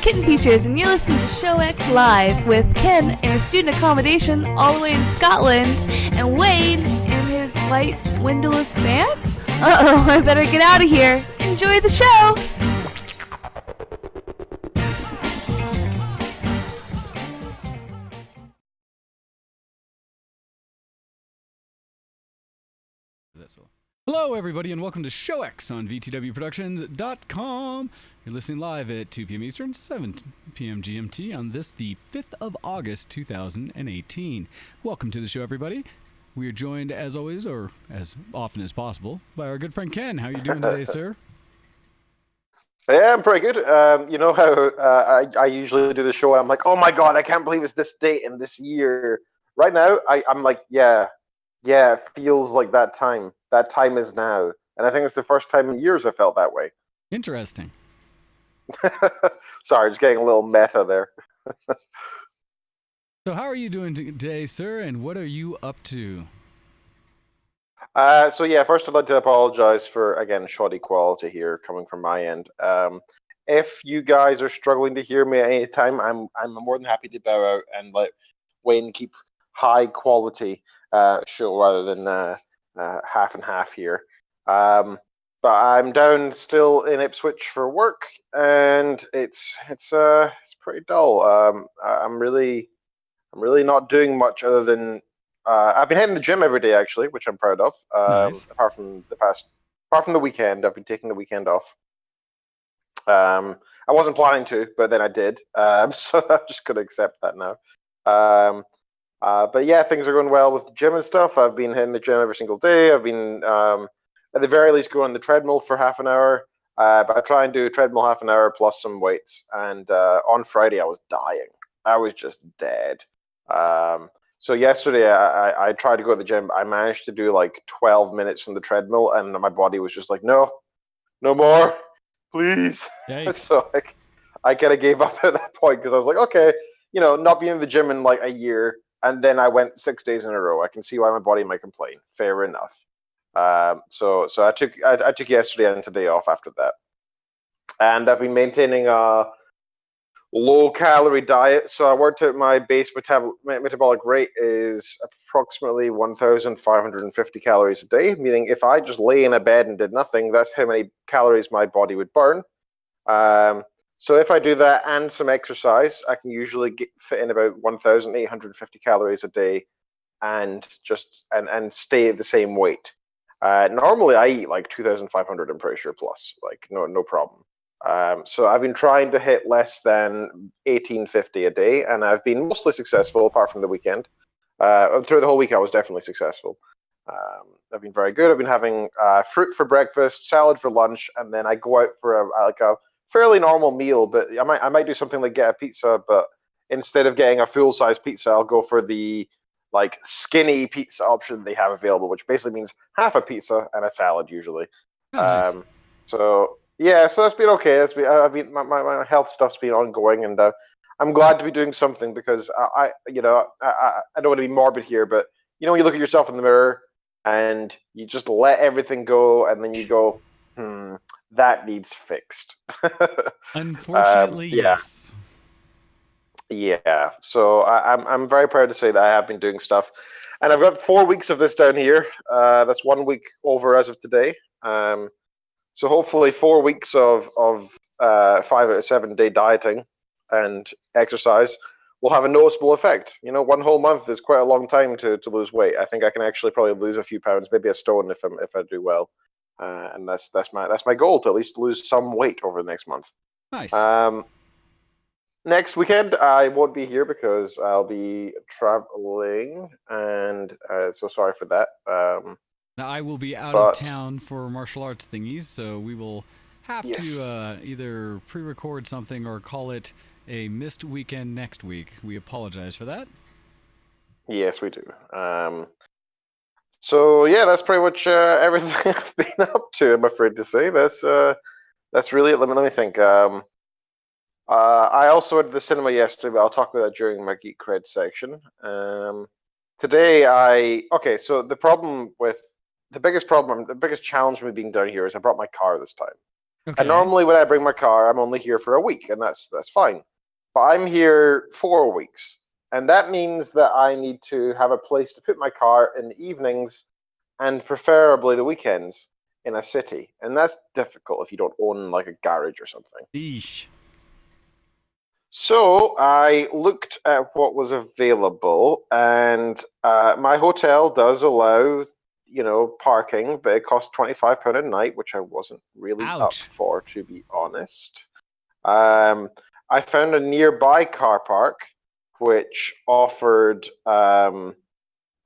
Kitten Features, and you're listening to Show X Live with Ken in a student accommodation all the way in Scotland, and Wade in his white windowless van? Uh-oh, I better get out of here. Enjoy the show! Hello, everybody, and welcome to Show X on VTWProductions.com. You're listening live at 2 p.m. Eastern, 7 p.m. GMT on this, the 5th of August, 2018. Welcome to the show, everybody. We are joined, as always, or as often as possible, by our good friend Ken. How are you doing today, sir? Yeah, I'm pretty good. You know how I usually do the show, and I'm like, oh my god, I can't believe it's this date and this year. Right now, I'm like, yeah, it feels like that time. That time is now. And I think it's the first time in years I felt that way. Interesting. Sorry, just getting a little meta there. So how are you doing today, sir, and what are you up to? So yeah, first I'd like to apologize for, again, shoddy quality here coming from my end. If you guys are struggling to hear me at any time, I'm more than happy to bow out and let Wayne keep high quality show rather than half and half here. But I'm down still in Ipswich for work, and it's pretty dull. I'm really not doing much other than I've been hitting the gym every day, actually, which I'm proud of. Nice. Apart from the weekend, I've been taking the weekend off. I wasn't planning to, but then I did. So I'm just gonna accept that now. But yeah, things are going well with the gym and stuff. I've been hitting the gym every single day. I've been, at the very least, going on the treadmill for half an hour. But I try and do a treadmill half an hour plus some weights. And on Friday, I was dying. I was just dead. So yesterday, I tried to go to the gym. I managed to do like 12 minutes on the treadmill, and my body was just like, no more, please. So I kind of gave up at that point because I was like, okay, not being in the gym in like a year. And then I went 6 days in a row. I can see why my body might complain. Fair enough. So I took yesterday and today off after that, and I've been maintaining a low-calorie diet. So I worked out my base metabolic rate is approximately 1,550 calories a day. Meaning, if I just lay in a bed and did nothing, that's how many calories my body would burn. So if I do that and some exercise, I can usually fit in about 1,850 calories a day, and stay at the same weight. Normally, I eat like 2,500. I'm pretty sure plus, like no problem. So I've been trying to hit less than 1,850 a day, and I've been mostly successful, apart from the weekend. Through the whole week, I was definitely successful. I've been very good. I've been having fruit for breakfast, salad for lunch, and then I go out for a fairly normal meal. But I might do something like get a pizza, but instead of getting a full-size pizza, I'll go for the like skinny pizza option they have available, which basically means half a pizza and a salad usually. Nice. So yeah, so that's been okay. My health stuff's been ongoing, and I'm glad to be doing something because I don't want to be morbid here, but when you look at yourself in the mirror and you just let everything go, and then you go, that needs fixed. Unfortunately, yes. Yeah, so I'm very proud to say that I have been doing stuff, and I've got 4 weeks of this down here. That's 1 week over as of today. So hopefully 4 weeks of 5 out of 7 day dieting and exercise will have a noticeable effect. 1 whole month is quite a long time to lose weight. I think I can actually probably lose a few pounds, maybe a stone if I do well, and that's my goal, to at least lose some weight over the next month. Nice. Next weekend, I won't be here because I'll be traveling, and so sorry for that. Now, I will be out of town for martial arts thingies, so we will have to either pre-record something or call it a missed weekend next week. We apologize for that. Yes, we do. So yeah, that's pretty much everything I've been up to, I'm afraid to say. That's really it. Let me think. I also went to the cinema yesterday, but I'll talk about that during my Geek Cred section. Today, so the biggest challenge for me being down here is I brought my car this time. Okay. And normally when I bring my car, I'm only here for a week, and that's fine. But I'm here 4 weeks, and that means that I need to have a place to put my car in the evenings, and preferably the weekends in a city, and that's difficult if you don't own like a garage or something. Eesh. So I looked at what was available, and my hotel does allow, parking, but it costs £25 a night, which I wasn't really up Ouch. for, to be honest. I found a nearby car park, which offered the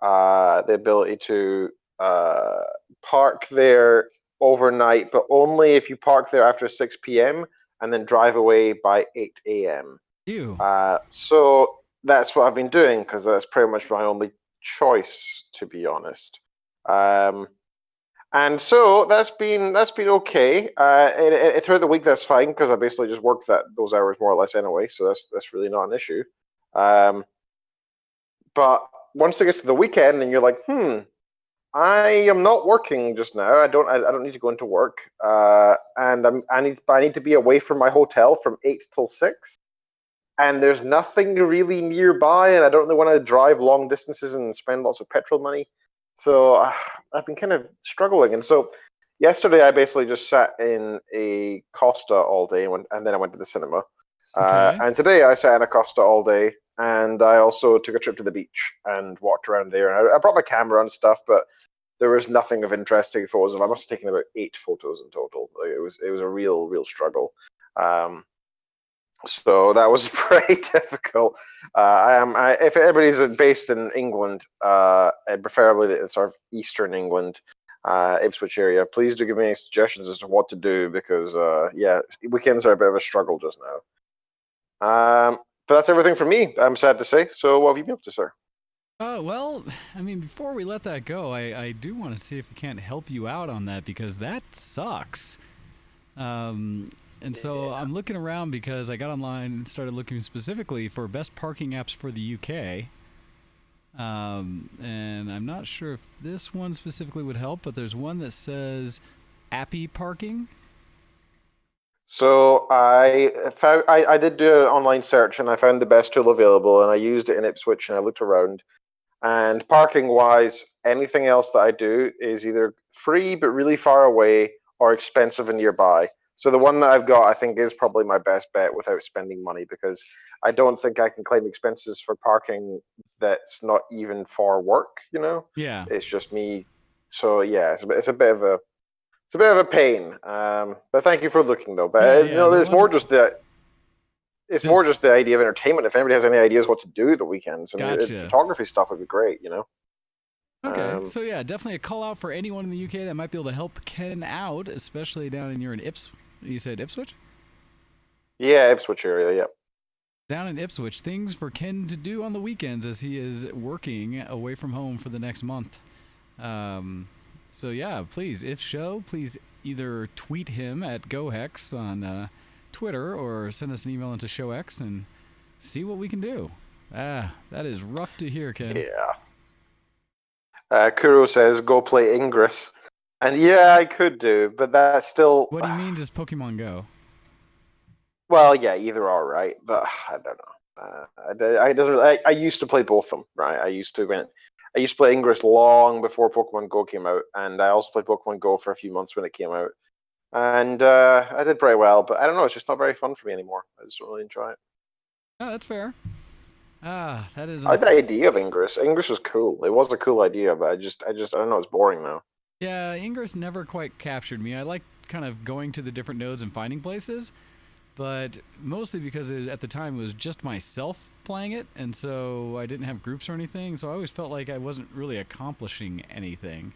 ability to park there overnight, but only if you park there after 6 p.m. and then drive away by 8 a.m. Ew. So that's what I've been doing, because that's pretty much my only choice, to be honest. And so that's been okay. Throughout the week, that's fine, because I basically just work those hours more or less anyway. So that's really not an issue. But once it gets to the weekend, and you're like, I am not working just now. I don't need to go into work. And I need to be away from my hotel from 8 till 6. And there's nothing really nearby, and I don't really want to drive long distances and spend lots of petrol money. So I've been kind of struggling. And so yesterday I basically just sat in a Costa all day, and then I went to the cinema. Okay. And today I sat in a Costa all day, and I also took a trip to the beach and walked around there. And I brought my camera and stuff, but there was nothing of interest to take photos of. I must have taken about 8 photos in total. Like, it was a real struggle. So that was pretty difficult. If everybody's based in England, and preferably the sort of Eastern England, Ipswich area, please do give me any suggestions as to what to do, because weekends are a bit of a struggle just now. But that's everything from me, I'm sad to say. So what have you been up to, sir? Well, I mean, before we let that go, I do want to see if we can't help you out on that, because that sucks. And so I'm looking around because I got online and started looking specifically for best parking apps for the UK. And I'm not sure if this one specifically would help, but there's one that says Appy Parking. So I did do an online search, and I found the best tool available, and I used it in Ipswich, and I looked around. And parking wise, anything else that I do is either free but really far away, or expensive and nearby. So the one that I've got, I think, is probably my best bet without spending money, because I don't think I can claim expenses for parking that's not even for work. Yeah. It's just me. So yeah, it's a bit of a pain. But thank you for looking, though. But it's more just that. It's more just the idea of entertainment. If anybody has any ideas what to do the weekends, Gotcha. Photography stuff would be great. Okay, so yeah, definitely a call out for anyone in the UK that might be able to help Ken out, especially down in you said Ipswich? Yeah, Ipswich area, yeah. Down in Ipswich, things for Ken to do on the weekends as he is working away from home for the next month. So yeah, please, please either tweet him at GoHex on Twitter, or send us an email into ShowX and see what we can do. That is rough to hear, Ken. Yeah. Kuro says, go play Ingress. And yeah, I could do, but that's still... What he means is Pokemon Go. Well, yeah, either or, right? But I don't know. I used to play both of them, right? I used to play Ingress long before Pokemon Go came out, and I also played Pokemon Go for a few months when it came out. And I did pretty well, but I don't know, it's just not very fun for me anymore. I just don't really enjoy it. Oh, that's fair. That is... I like the idea of Ingress. Ingress was cool. It was a cool idea, but I don't know, it's boring now. Yeah, Ingress never quite captured me. I like kind of going to the different nodes and finding places, but mostly because at the time it was just myself playing it, and so I didn't have groups or anything, so I always felt like I wasn't really accomplishing anything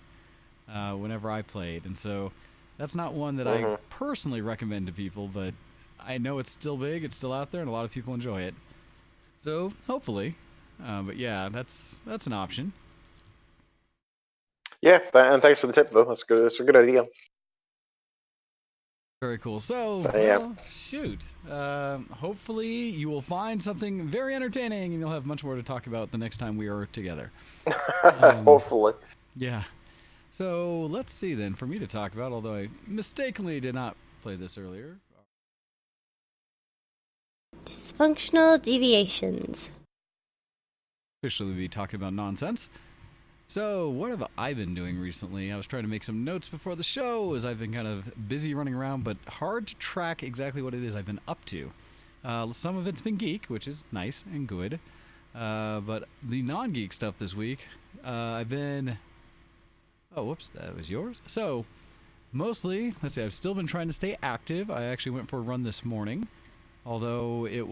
whenever I played, and so that's not one that I personally recommend to people, but I know it's still big, it's still out there, and a lot of people enjoy it. So, hopefully. But yeah, that's an option. Yeah, and thanks for the tip, though. That's good. It's a good idea. Very cool. So, shoot. Hopefully you will find something very entertaining, and you'll have much more to talk about the next time we are together. Hopefully. Yeah. So, let's see then, for me to talk about, although I mistakenly did not play this earlier. Dysfunctional Deviations. Officially be talking about nonsense. So, what have I been doing recently? I was trying to make some notes before the show, as I've been kind of busy running around, but hard to track exactly what it is I've been up to. Some of it's been geek, which is nice and good. But the non-geek stuff this week, I've been... Oh, whoops, that was yours. So, mostly, let's see, I've still been trying to stay active. I actually went for a run this morning, although it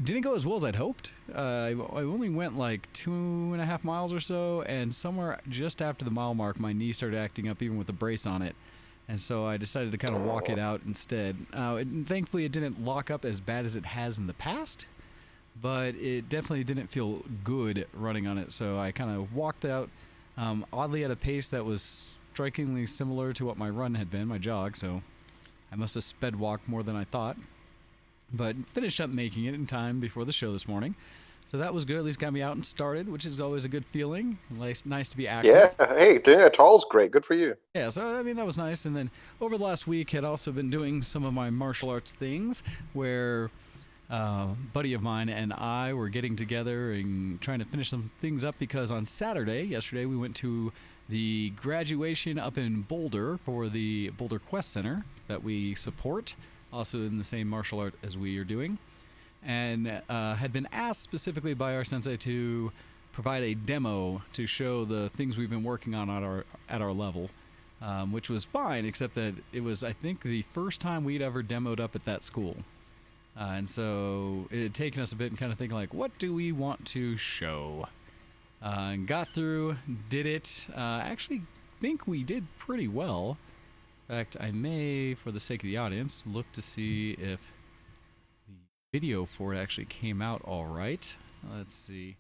didn't go as well as I'd hoped. I only went like 2.5 miles or so, and somewhere just after the mile mark, my knee started acting up even with the brace on it. And so I decided to kind of walk it out instead. Thankfully, it didn't lock up as bad as it has in the past, but it definitely didn't feel good running on it. So I kind of walked out, oddly at a pace that was strikingly similar to what my run had been, my jog. So I must have sped walked more than I thought. But finished up making it in time before the show this morning. So that was good. At least got me out and started, which is always a good feeling. Nice to be active. Yeah, hey, doing it all is great. Good for you. Yeah, so I mean, that was nice. And then over the last week, had also been doing some of my martial arts things where a buddy of mine and I were getting together and trying to finish some things up because on yesterday, we went to the graduation up in Boulder for the Boulder Quest Center that we support. Also in the same martial art as we are doing, and had been asked specifically by our sensei to provide a demo to show the things we've been working on at our level, which was fine, except that it was, I think, the first time we'd ever demoed up at that school. And so it had taken us a bit and kind of thinking, like, what do we want to show? And got through, did it. Actually think we did pretty well. In fact, I may, for the sake of the audience, look to see if the video for it actually came out all right. Let's see.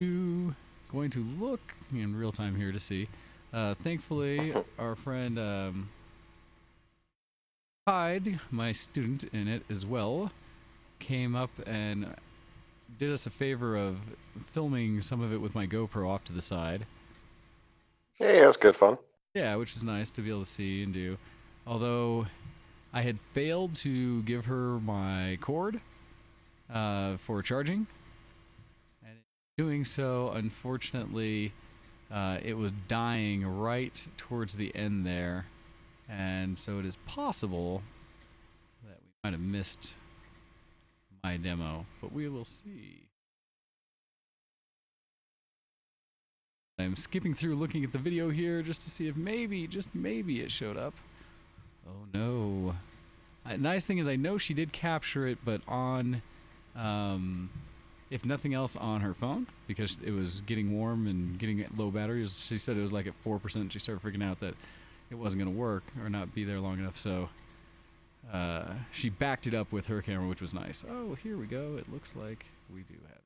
Going to look in real time here to see. Thankfully, our friend Hyde, my student in it as well, came up and did us a favor of filming some of it with my GoPro off to the side. Hey, that's good fun. Yeah, which is nice to be able to see and do. Although I had failed to give her my cord for charging. And in doing so, unfortunately, it was dying right towards the end there. And so it is possible that we might have missed my demo. But we will see. I'm skipping through looking at the video here just to see if maybe, just maybe, it showed up. Oh no. Nice thing is I know she did capture it, but on, if nothing else, on her phone, because it was getting warm and getting low battery. She said it was like at 4%. She started freaking out that it wasn't going to work or not be there long enough, so she backed it up with her camera, which was nice. Oh, here we go. It looks like we do have it.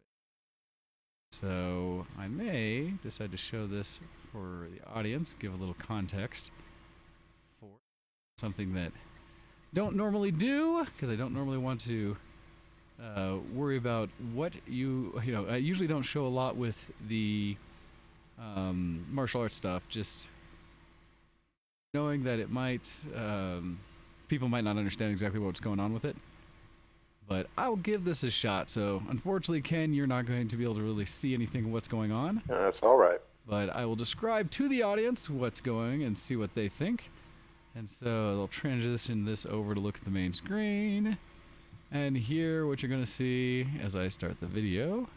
So I may decide to show this for the audience, give a little context for something that don't normally do, because I don't normally want to worry about what I usually don't show a lot with the martial arts stuff, just knowing that it might, people might not understand exactly what's going on with it. But I'll give this a shot. So, unfortunately, Ken, you're not going to be able to really see anything of what's going on. That's all right. But I will describe to the audience what's going and see what they think. And so they'll transition this over to look at the main screen. And here, what you're going to see as I start the video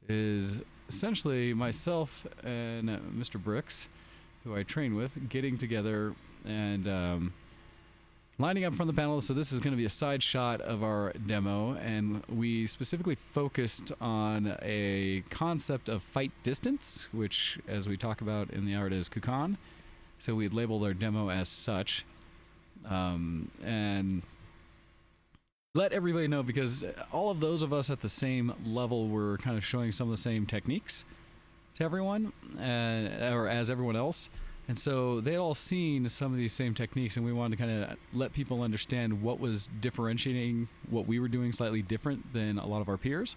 is essentially myself and Mr. Bricks, who I train with, getting together and lining up from the panel. So this is going to be a side shot of our demo, and we specifically focused on a concept of fight distance, which, as we talk about in the art, is Kukan. So we labeled our demo as such, and let everybody know, because all of those of us at the same level were kind of showing some of the same techniques to everyone, or as everyone else. And so they'd all seen some of these same techniques, and we wanted to kind of let people understand what was differentiating what we were doing slightly different than a lot of our peers.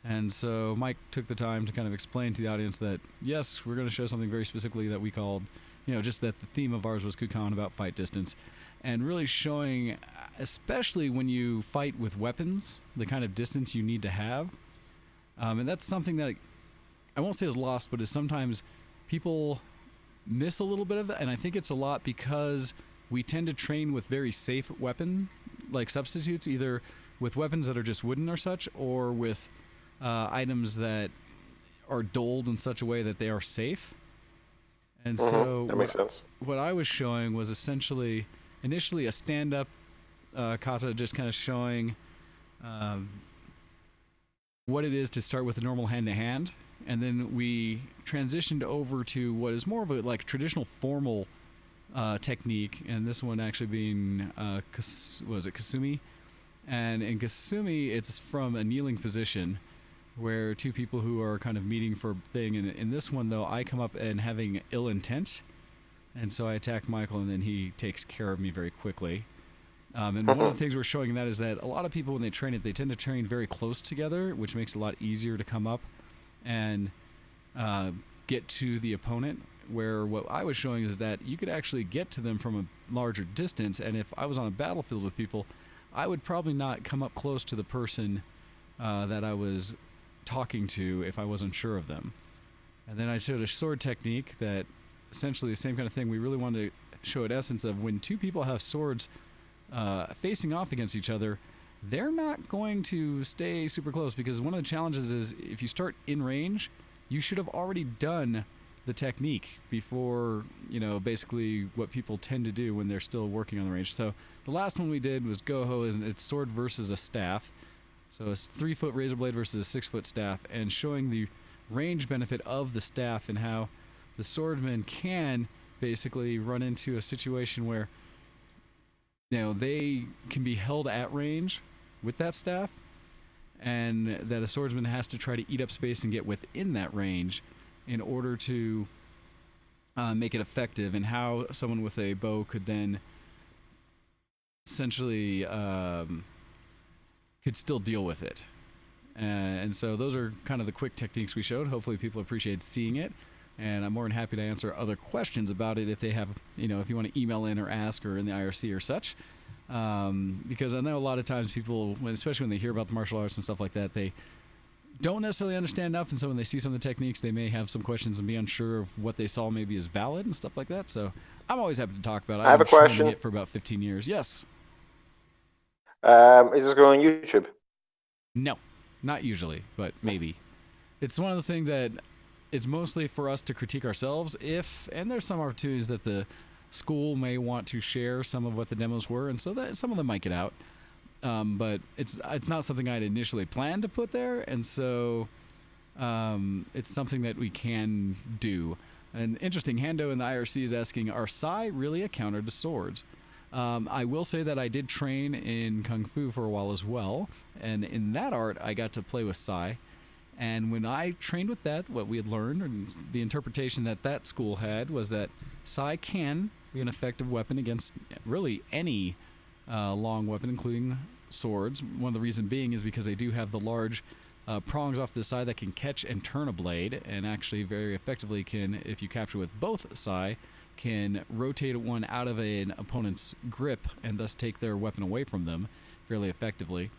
And so Mike took the time to kind of explain to the audience that, yes, we're going to show something very specifically that we called just that the theme of ours was Kukan about fight distance, and really showing, especially when you fight with weapons, the kind of distance you need to have. And that's something that I won't say is lost, but is sometimes people miss a little bit of that. And I think it's a lot because we tend to train with very safe weapon like substitutes, either with weapons that are just wooden or such, or with items that are doled in such a way that they are safe. And so that makes sense. What I was showing was essentially initially a stand-up kata, just kind of showing what it is to start with a normal hand-to-hand, and then we transitioned over to what is more of a traditional formal technique, and this one actually being Kasumi. And in Kasumi, it's from a kneeling position where two people who are kind of meeting for a thing. And in this one, though, I come up and having ill intent, and so I attack Michael, and then he takes care of me very quickly. And one of the things we're showing in that is that a lot of people, when they train it, they tend to train very close together, which makes it a lot easier to come up and get to the opponent, where what I was showing is that you could actually get to them from a larger distance, and if I was on a battlefield with people, I would probably not come up close to the person that I was talking to if I wasn't sure of them. And then I showed a sword technique that essentially the same kind of thing. We really wanted to show an essence of when two people have swords facing off against each other, they're not going to stay super close, because one of the challenges is if you start in range, you should have already done the technique before, basically what people tend to do when they're still working on the range. So the last one we did was Goho, and it's sword versus a staff. So it's 3-foot razor blade versus a 6-foot staff, and showing the range benefit of the staff and how the swordman can basically run into a situation where they can be held at range with that staff, and that a swordsman has to try to eat up space and get within that range in order to make it effective, and how someone with a bow could then essentially could still deal with it. And so those are kind of the quick techniques we showed. Hopefully people appreciate seeing it, and I'm more than happy to answer other questions about it if they have, if you want to email in or ask, or in the IRC or such. Because I know a lot of times people, especially when they hear about the martial arts and stuff like that, they don't necessarily understand enough, and so when they see some of the techniques, they may have some questions and be unsure of what they saw maybe is valid and stuff like that. So I'm always happy to talk about it. I have a question. I've been training it for about 15 years. Yes. Is this going on YouTube? No, not usually, but maybe. It's one of those things that it's mostly for us to critique ourselves and there's some opportunities that the school may want to share some of what the demos were, and so that some of them might get out. But it's not something I'd initially planned to put there, and so it's something that we can do. And interesting, Hando in the IRC is asking, are Sai really a counter to swords? I will say that I did train in Kung Fu for a while as well, and in that art I got to play with Sai. And when I trained with that, what we had learned, and the interpretation that that school had, was that Sai can be an effective weapon against really any long weapon, including swords. One of the reasons being is because they do have the large prongs off the side that can catch and turn a blade, and actually very effectively can, if you capture with both Sai, can rotate one out of an opponent's grip and thus take their weapon away from them fairly effectively.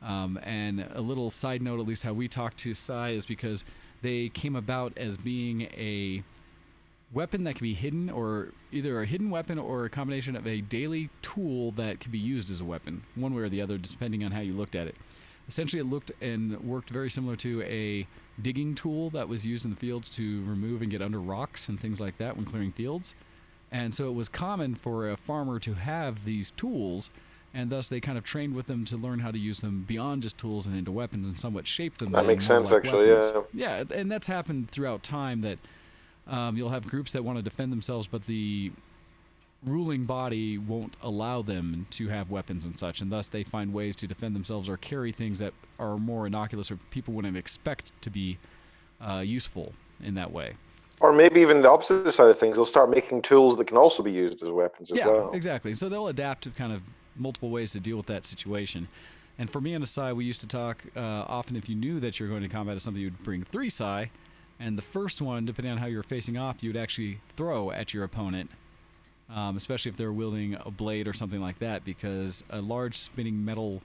And a little side note, at least how we talk to Sai, is because they came about as being a weapon that can be hidden, or either a hidden weapon or a combination of a daily tool that can be used as a weapon, one way or the other, depending on how you looked at it. Essentially, it looked and worked very similar to a digging tool that was used in the fields to remove and get under rocks and things like that when clearing fields. And so it was common for a farmer to have these tools, and thus they kind of trained with them to learn how to use them beyond just tools and into weapons, and somewhat shape them. That makes sense, like actually, weapons. Yeah, and that's happened throughout time, that you'll have groups that want to defend themselves, but the ruling body won't allow them to have weapons and such, and thus they find ways to defend themselves or carry things that are more innocuous or people wouldn't expect to be useful in that way. Or maybe even the opposite side of things, they'll start making tools that can also be used as weapons as well. Yeah, exactly. So they'll adapt to kind of multiple ways to deal with that situation. And for me on the side, we used to talk often, if you knew that you're going to combat as something, you'd bring 3 Sai, And the first one, depending on how you're facing off, you'd actually throw at your opponent, especially if they're wielding a blade or something like that, because a large spinning metal,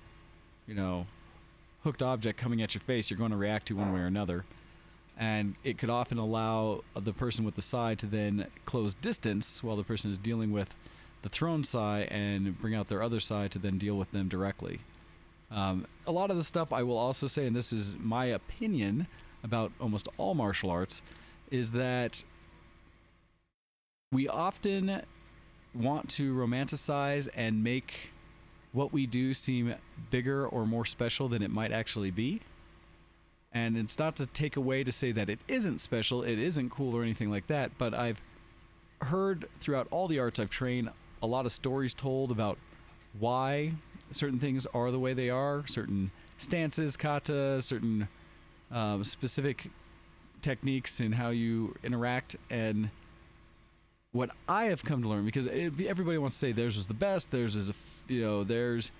hooked object coming at your face, you're going to react to one way or another. And it could often allow the person with the sai to then close distance while the person is dealing with the thrown sai and bring out their other sai to then deal with them directly. A lot of the stuff I will also say, and this is my opinion about almost all martial arts, is that we often want to romanticize and make what we do seem bigger or more special than it might actually be. And it's not to take away to say that it isn't special, it isn't cool or anything like that, but I've heard throughout all the arts I've trained a lot of stories told about why certain things are the way they are, certain stances, kata, certain specific techniques and how you interact. And what I have come to learn, because everybody wants to say theirs was the best, theirs is theirs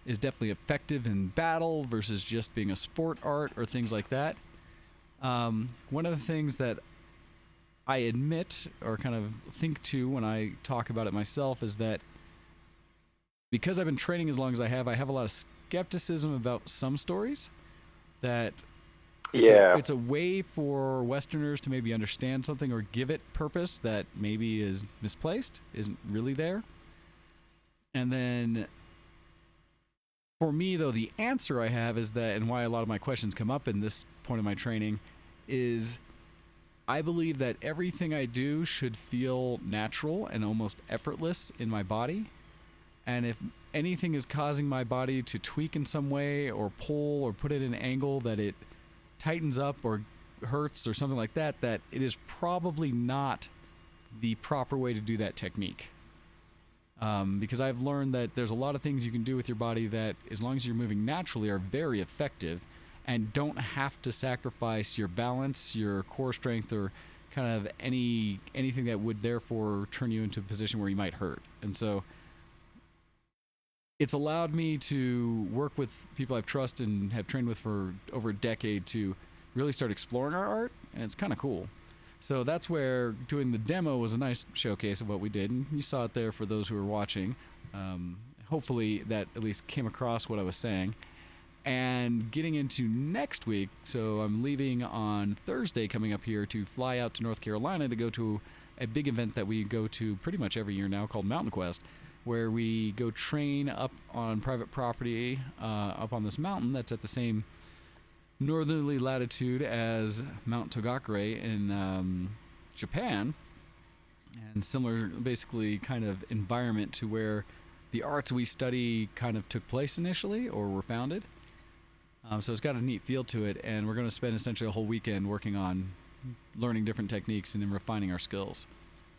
is definitely effective in battle versus just being a sport art or things like that. One of the things that I admit or kind of think to when I talk about it myself is that because I've been training as long as I have a lot of skepticism about some stories. That it's a way for Westerners to maybe understand something or give it purpose that maybe is misplaced, isn't really there. And then for me, though, the answer I have is that, and why a lot of my questions come up in this point of my training, is I believe that everything I do should feel natural and almost effortless in my body. And if anything is causing my body to tweak in some way or pull or put it in an angle that it tightens up or hurts or something like that, that it is probably not the proper way to do that technique. Because I've learned that there's a lot of things you can do with your body that, as long as you're moving naturally, are very effective and don't have to sacrifice your balance, your core strength, or kind of anything that would therefore turn you into a position where you might hurt. And so it's allowed me to work with people I've trusted and have trained with for over a decade to really start exploring our art, and it's kind of cool. So that's where doing the demo was a nice showcase of what we did, and you saw it there for those who were watching. Hopefully that at least came across what I was saying. And getting into next week, so I'm leaving on Thursday coming up here to fly out to North Carolina to go to a big event that we go to pretty much every year now called Mountain Quest, where we go train up on private property up on this mountain that's at the same northerly latitude as Mount Togakure in Japan, and similar basically kind of environment to where the arts we study kind of took place initially or were founded. So it's got a neat feel to it, and we're going to spend essentially a whole weekend working on learning different techniques and then refining our skills.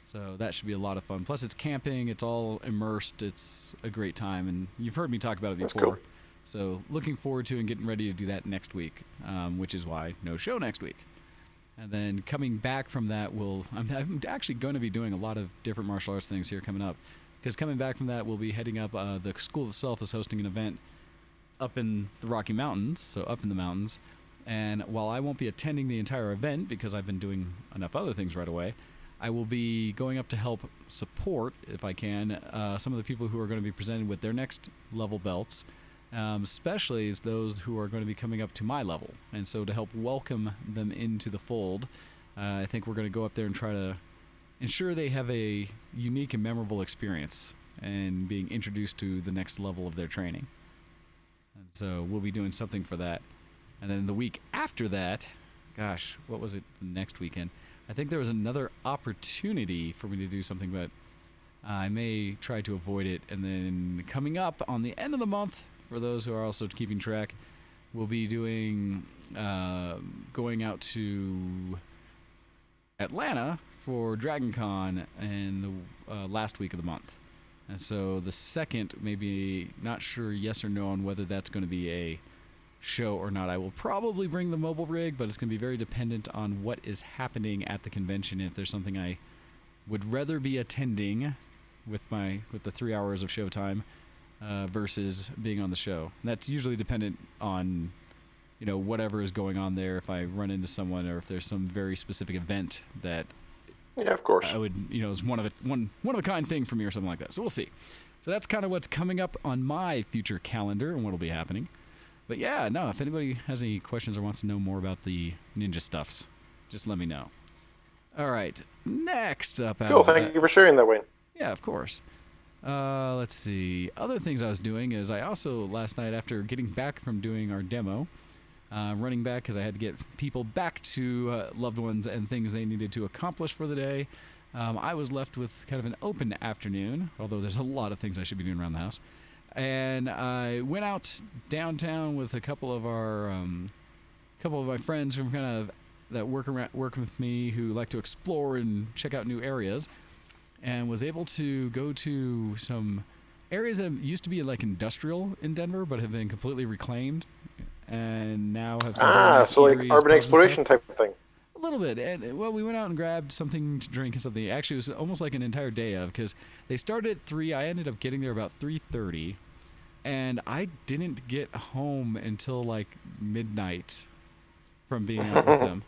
So that should be a lot of fun. Plus it's camping, it's all immersed, it's a great time, and you've heard me talk about it before. That's cool. So looking forward to and getting ready to do that next week, which is why no show next week. And then coming back from that, I'm actually going to be doing a lot of different martial arts things here coming up. Because coming back from that, we'll be heading up, the school itself is hosting an event up in the Rocky Mountains, so up in the mountains. And while I won't be attending the entire event because I've been doing enough other things right away, I will be going up to help support, if I can, some of the people who are going to be presented with their next level belts, especially as those who are going to be coming up to my level. And so to help welcome them into the fold, I think we're going to go up there and try to ensure they have a unique and memorable experience and being introduced to the next level of their training. And so we'll be doing something for that. And then the week after that, gosh, what was it the next weekend? I think there was another opportunity for me to do something, but I may try to avoid it. And then coming up on the end of the month, for those who are also keeping track, we'll be doing going out to Atlanta for Dragon Con in the last week of the month. And so the second, maybe not sure yes or no on whether that's going to be a show or not. I will probably bring the mobile rig, but it's going to be very dependent on what is happening at the convention. If there's something I would rather be attending with the 3 hours of showtime versus being on the show. And that's usually dependent on whatever is going on there, if I run into someone or if there's some very specific event that Yeah, of course. I would, it's one of a kind thing for me or something like that. So we'll see. So that's kind of what's coming up on my future calendar and what'll be happening. But yeah, no, if anybody has any questions or wants to know more about the ninja stuffs, just let me know. All right, next up. Cool, thank you for sharing that, Wayne. Yeah, of course. Let's see. Other things I was doing is I also, last night, after getting back from doing our demo, running back because I had to get people back to loved ones and things they needed to accomplish for the day, I was left with kind of an open afternoon, although there's a lot of things I should be doing around the house. And I went out downtown with a couple of my friends from that work with me who like to explore and check out new areas, and was able to go to some areas that used to be like industrial in Denver, but have been completely reclaimed, and now have some very nice so like eateries, urban pubs and exploration stuff. type of thing. A little bit. And, well, we went out and grabbed something to drink and something. Actually, it was almost like an entire day of, because they started at 3. I ended up getting there about 3:30, and I didn't get home until like midnight from being out with them.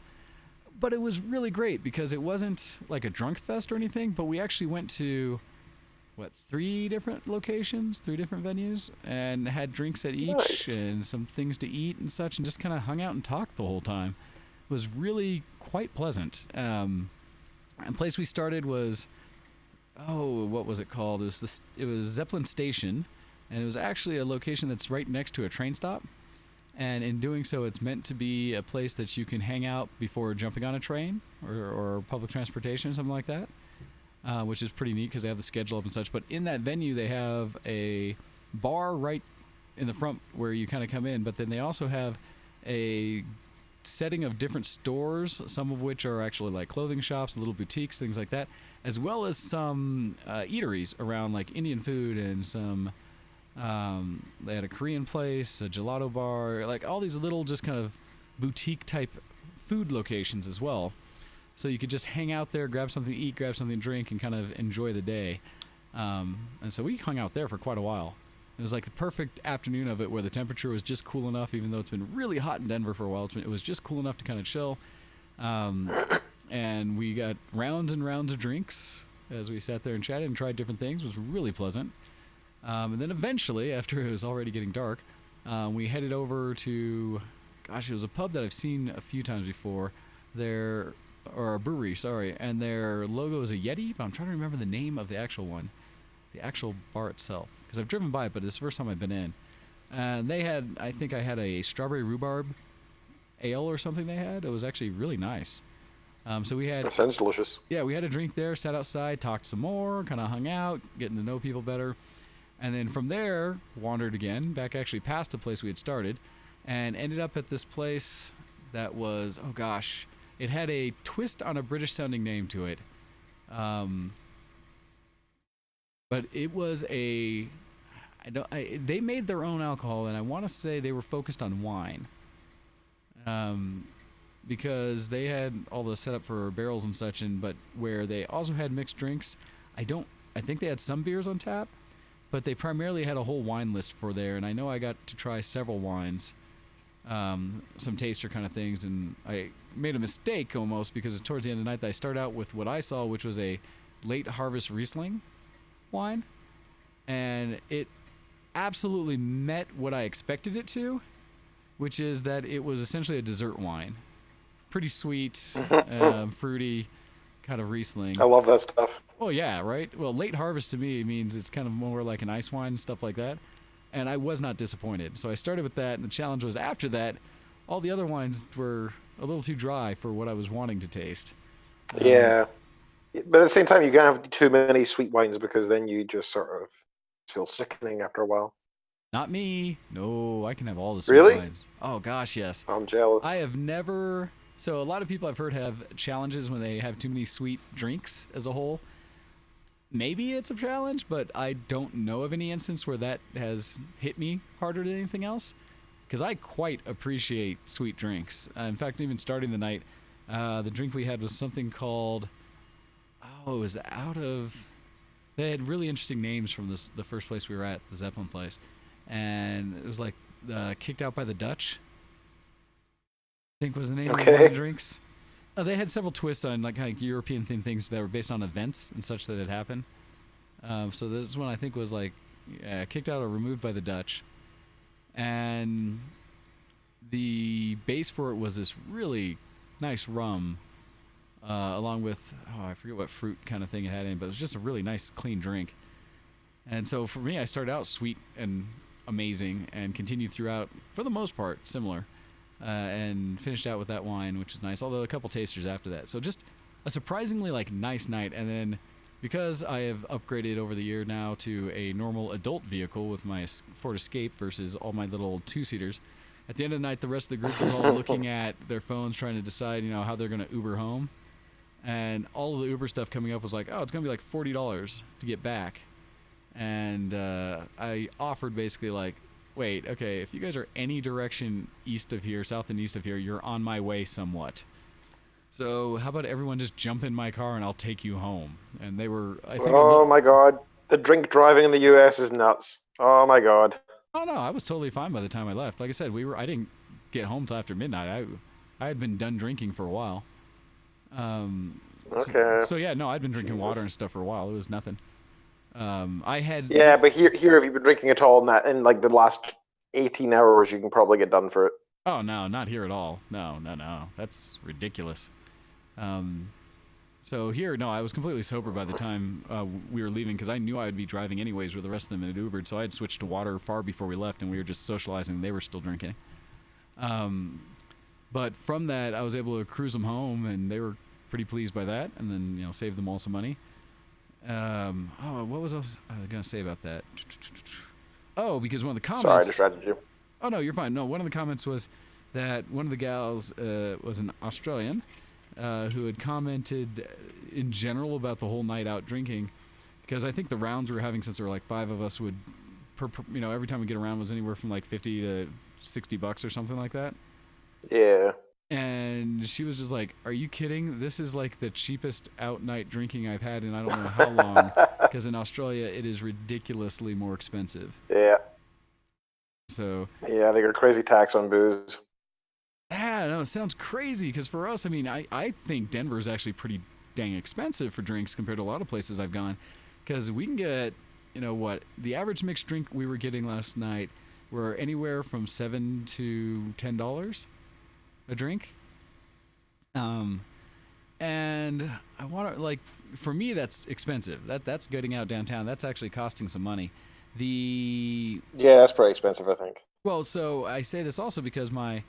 But it was really great because it wasn't like a drunk fest or anything, but we actually went to, 3 different locations, 3 different venues, and had drinks at each. Nice. And some things to eat and such, and just kind of hung out and talked the whole time. It was really quite pleasant. And the place we started was, what was it called? It was Zeppelin Station, and it was actually a location that's right next to a train stop. And in doing so, it's meant to be a place that you can hang out before jumping on a train or public transportation or something like that, which is pretty neat because they have the schedule up and such. But in that venue, they have a bar right in the front where you kind of come in, but then they also have a setting of different stores, some of which are actually like clothing shops, little boutiques, things like that, as well as some eateries around like Indian food and some they had a Korean place, a gelato bar, like all these little just kind of boutique type food locations as well. So you could just hang out there, grab something to eat, grab something to drink, and kind of enjoy the day. And so we hung out there for quite a while. It was like the perfect afternoon of it where the temperature was just cool enough, even though it's been really hot in Denver for a while. It was just cool enough to kind of chill. And we got rounds and rounds of drinks as we sat there and chatted and tried different things. It was really pleasant. And then eventually, after it was already getting dark, we headed over to, it was a pub that I've seen a few times before. Or a brewery, sorry. And their logo is a Yeti, but I'm trying to remember the name of the actual one. The actual bar itself. Because I've driven by it, but it's the first time I've been in. And they had, I think I had a strawberry rhubarb ale or something they had. It was actually really nice. So we had... That sounds delicious. Yeah, we had a drink there, sat outside, talked some more, kind of hung out, getting to know people better. And then from there, wandered again, back actually past the place we had started, and ended up at this place that was, it had a twist on a British-sounding name to it. But it was they made their own alcohol, and I want to say they were focused on wine. Because they had all the setup for barrels and such, but where they also had mixed drinks, I think they had some beers on tap, but they primarily had a whole wine list for there, and I know I got to try several wines, some taster kind of things, and I made a mistake almost because towards the end of the night I started out with what I saw, which was a late harvest Riesling wine, and it absolutely met what I expected it to, which is that it was essentially a dessert wine. Pretty sweet, fruity kind of Riesling. I love that stuff. Oh yeah, right? Well, late harvest to me means it's kind of more like an ice wine and stuff like that. And I was not disappointed. So I started with that, and the challenge was after that, all the other wines were a little too dry for what I was wanting to taste. Yeah. But at the same time, you can't have too many sweet wines because then you just sort of feel sickening after a while. Not me. No, I can have all the sweet Really? wines. Oh gosh, yes. I'm jealous. I have never... So a lot of people I've heard have challenges when they have too many sweet drinks as a whole. Maybe it's a challenge, but I don't know of any instance where that has hit me harder than anything else. Because I quite appreciate sweet drinks. In fact, even starting the night, the drink we had was something called... it was They had really interesting names from the first place we were at, the Zeppelin place. And it was like Kicked Out by the Dutch. think was the name Okay. of one of the drinks. They had several twists on like kind of European themed things that were based on events and such that had happened. So this one I think was like kicked out or removed by the Dutch, and the base for it was this really nice rum, along with I forget what fruit kind of thing it had in it, but it was just a really nice clean drink. And so for me, I started out sweet and amazing, and continued throughout for the most part similar, and finished out with that wine, which is nice. Although a couple tasters after that, so just a surprisingly like nice night. And then because I have upgraded over the year now to a normal adult vehicle with my Ford Escape versus all my little two-seaters. At the end of the night, the rest of the group was all looking at their phones, trying to decide, how they're going to Uber home. And all of the Uber stuff coming up was like, oh, it's going to be like $40 to get back. And I offered basically like, wait, okay, if you guys are any direction east of here, south and east of here, you're on my way somewhat. So how about everyone just jump in my car and I'll take you home? And they were, I think. Oh my God, the drink driving in the U.S. is nuts. Oh my God. Oh no, I was totally fine by the time I left. Like I said, I didn't get home till after midnight. I had been done drinking for a while. Okay. So yeah, no, I'd been drinking water and stuff for a while. It was nothing. I had. Yeah, but here, if you've been drinking at all in like the last 18 hours, you can probably get done for it. Oh no, not here at all. No, that's ridiculous. So here, no, I was completely sober by the time we were leaving, because I knew I would be driving anyways with the rest of them had Ubered, so I had switched to water far before we left, and we were just socializing. They were still drinking. But from that, I was able to cruise them home, and they were pretty pleased by that, and then save them all some money. What was I going to say about that? Oh, because one of the comments... Sorry, I distracted you. Oh, no, you're fine. No, one of the comments was that one of the gals was an Australian who had commented in general about the whole night out drinking, because I think the rounds we were having, since there were like 5 of us, would, every time we get around was anywhere from like $50 to $60 or something like that. Yeah. And she was just like, are you kidding? This is like the cheapest out night drinking I've had in I don't know how long, because in Australia it is ridiculously more expensive. Yeah. So. Yeah, they got crazy tax on booze. Yeah, no, it sounds crazy, because for us, I think Denver is actually pretty dang expensive for drinks compared to a lot of places I've gone, because we can get, the average mixed drink we were getting last night were anywhere from $7 to $10 a drink. And I want to, for me, that's expensive. That's getting out downtown. That's actually costing some money. Yeah, that's pretty expensive, I think. Well, so I say this also because my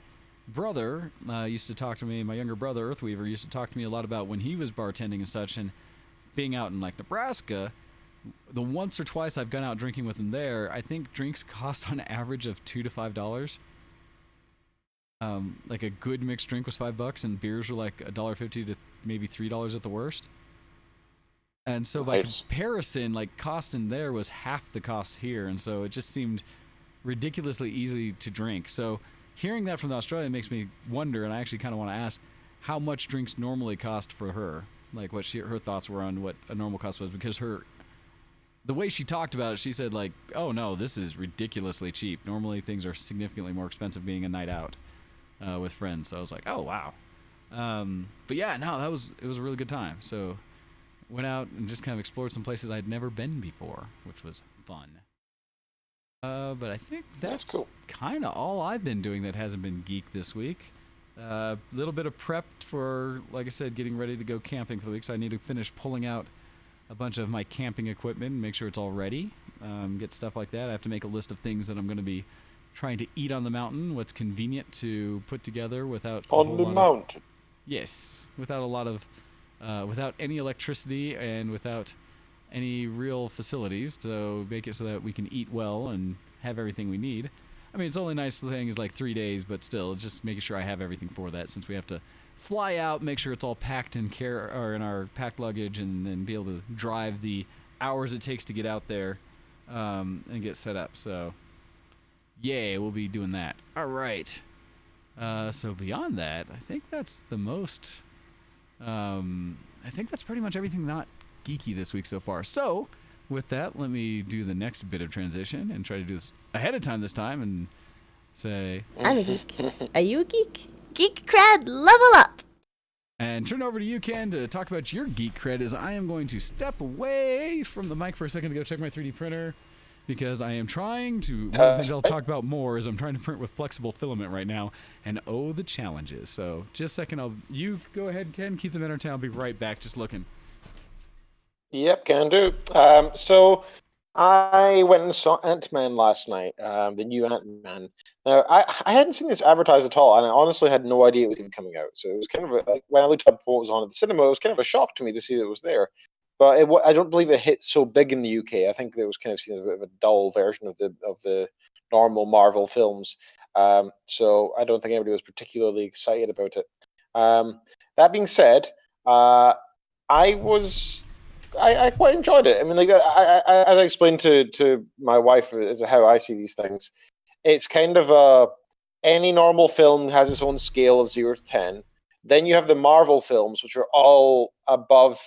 brother used to talk to me, my younger brother, Earthweaver, used to talk to me a lot about when he was bartending and such, and being out in Nebraska, the once or twice I've gone out drinking with him there, I think drinks cost on average of $2 to $5. Like a good mixed drink was $5, and beers were like $1.50 to maybe $3 at the worst. And so by comparison, cost in there was half the cost here, and so it just seemed ridiculously easy to drink. So hearing that from the Australian makes me wonder, and I actually kind of want to ask how much drinks normally cost for her, what her thoughts were on what a normal cost was, because the way she talked about it, she said oh no, this is ridiculously cheap. Normally things are significantly more expensive being a night out with friends. So I was like, oh wow. But yeah, no, it was a really good time. So went out and just kind of explored some places I'd never been before, which was fun. But I think that's cool. Kind of all I've been doing that hasn't been geek this week. A little bit of prep for, like I said, getting ready to go camping for the week. So I need to finish pulling out a bunch of my camping equipment and make sure it's all ready. Get stuff like that. I have to make a list of things that I'm going to be trying to eat on the mountain, what's convenient to put together without on the mountain. Yes, without a lot of, without any electricity and without any real facilities to make it so that we can eat well and have everything we need. It's only nice thing is 3 days, but still, just making sure I have everything for that, since we have to fly out, make sure it's all packed in in our packed luggage, and then be able to drive the hours it takes to get out there and get set up. So, yay, we'll be doing that. All right. So beyond that, I think that's the most. I think that's pretty much everything not geeky this week so far. So, with that, let me do the next bit of transition and try to do this ahead of time this time and say... I'm a geek. Are you a geek? Geek Cred, level up! And turn over to you, Ken, to talk about your Geek Cred, as I am going to step away from the mic for a second to go check my 3D printer, because I am trying to, one of the things I'll talk about more is I'm trying to print with flexible filament right now, and oh, the challenges. So just a second, you go ahead, Ken, keep them entertained. I'll be right back, just looking. Yep, can do. So I went and saw Ant-Man last night, the new Ant-Man. Now, I hadn't seen this advertised at all, and I honestly had no idea it was even coming out. So it was kind of when I looked up what was on at the cinema, it was kind of a shock to me to see that it was there. But I don't believe it hit so big in the UK. I think it was kind of seen as a bit of a dull version of the normal Marvel films. So I don't think anybody was particularly excited about it. That being said, I quite enjoyed it. I mean, like as I explained to my wife as to how I see these things, it's kind of any normal film has its own scale of 0 to 10. Then you have the Marvel films, which are all above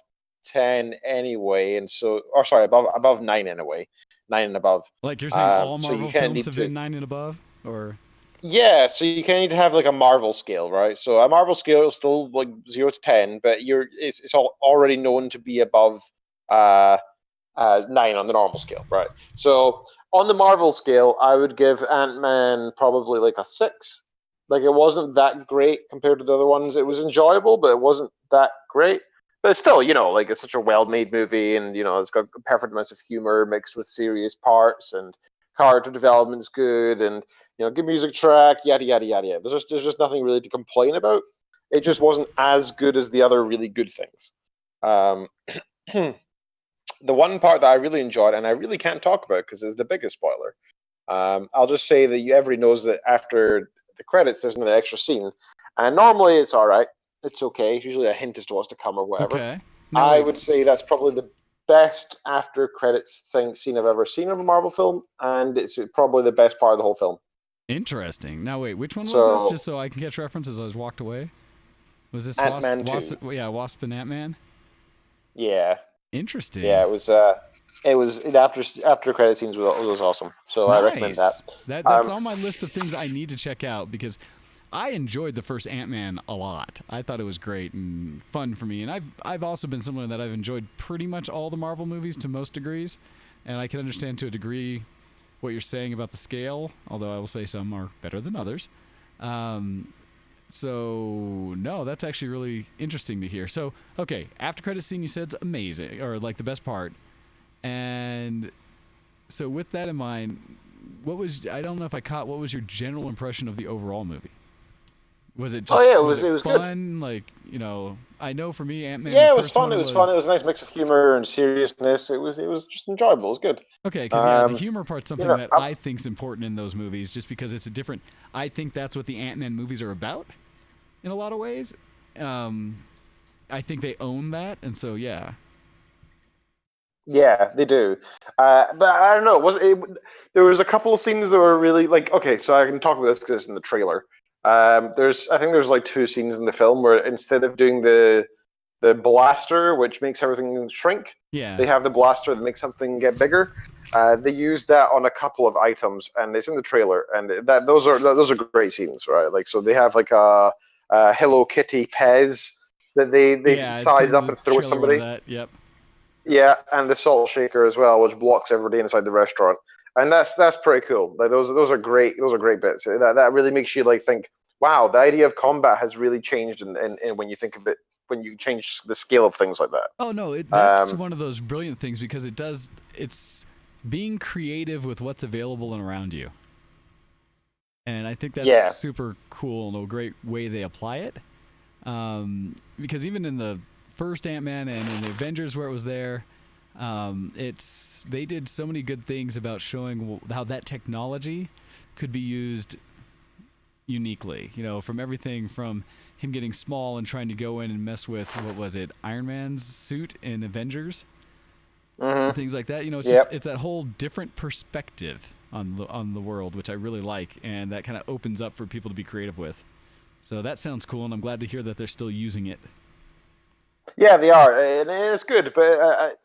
10 anyway, and so, or sorry, above 9 anyway, 9 and above. Like you're saying, all so Marvel films have been 9 and above, or? Yeah, so you kind of need to have like a Marvel scale, right? So a Marvel scale is still like 0 to 10, but it's all already known to be above 9 on the normal scale, right? So on the Marvel scale, I would give Ant-Man probably like a 6. Like, it wasn't that great compared to the other ones. It was enjoyable, but it wasn't that great. But still, like, it's such a well-made movie, and it's got perfect amounts of humor mixed with serious parts, and character development's good, and good music track, yada yada yada yada. There's just nothing really to complain about. It just wasn't as good as the other really good things. The one part that I really enjoyed, and I really can't talk about because it's the biggest spoiler. I'll just say that everybody knows that after the credits, there's an extra scene, and normally it's all right. It's okay. It's usually a hint as to what's to come or whatever. Okay. I would say that's probably the best after credits scene I've ever seen of a Marvel film, and it's probably the best part of the whole film. Interesting. Now wait, which one was this? Just so I can catch references. I was walked away. Was this Ant-Man 2? Yeah, Wasp and Ant-Man. Yeah. Interesting. Yeah, it was after credit scenes was awesome. So nice. I recommend that. That's on my list of things I need to check out, because I enjoyed the first Ant-Man a lot. I thought it was great and fun for me, and I've also been someone that I've enjoyed pretty much all the Marvel movies to most degrees, and I can understand to a degree what you're saying about the scale, although I will say some are better than others. So no, that's actually really interesting to hear. So okay, after credit scene you said it's amazing, or like the best part, and so with that in mind, I don't know if I caught, what was your general impression of the overall movie? Was it just it was fun? good. Like, I know for me, Ant-Man. Yeah, it was fun. It was fun. It was a nice mix of humor and seriousness. It was just enjoyable. It was good. Okay, because the humor part's something that I think's important in those movies, just because it's a different. I think that's what the Ant-Man movies are about, in a lot of ways. I think they own that, and so yeah. Yeah, they do. But I don't know. There was a couple of scenes that were really like, okay, so I can talk about this because it's in the trailer. I think there's like 2 scenes in the film where instead of doing the blaster, which makes everything shrink, they have the blaster that makes something get bigger. They use that on a couple of items, and it's in the trailer. And those are great scenes, right? Like, so they have like a Hello Kitty Pez that they size up and throw at somebody. Yep. Yeah, and the salt shaker as well, which blocks everybody inside the restaurant, and that's pretty cool. Like, those are great. Those are great bits. That really makes you like think, wow, the idea of combat has really changed, and when you think of it, when you change the scale of things like that. Oh no, that's one of those brilliant things, because it's being creative with what's available and around you, and I think that's super cool and a great way they apply it. Because even in the first Ant-Man and in the Avengers where it was there, they did so many good things about showing how that technology could be used uniquely. From everything from him getting small and trying to go in and mess with, what was it, Iron Man's suit in Avengers, and things like that. It's that whole different perspective on the world, which I really like, and that kind of opens up for people to be creative with. So that sounds cool, and I'm glad to hear that they're still using it. Yeah, they are, and it's good. But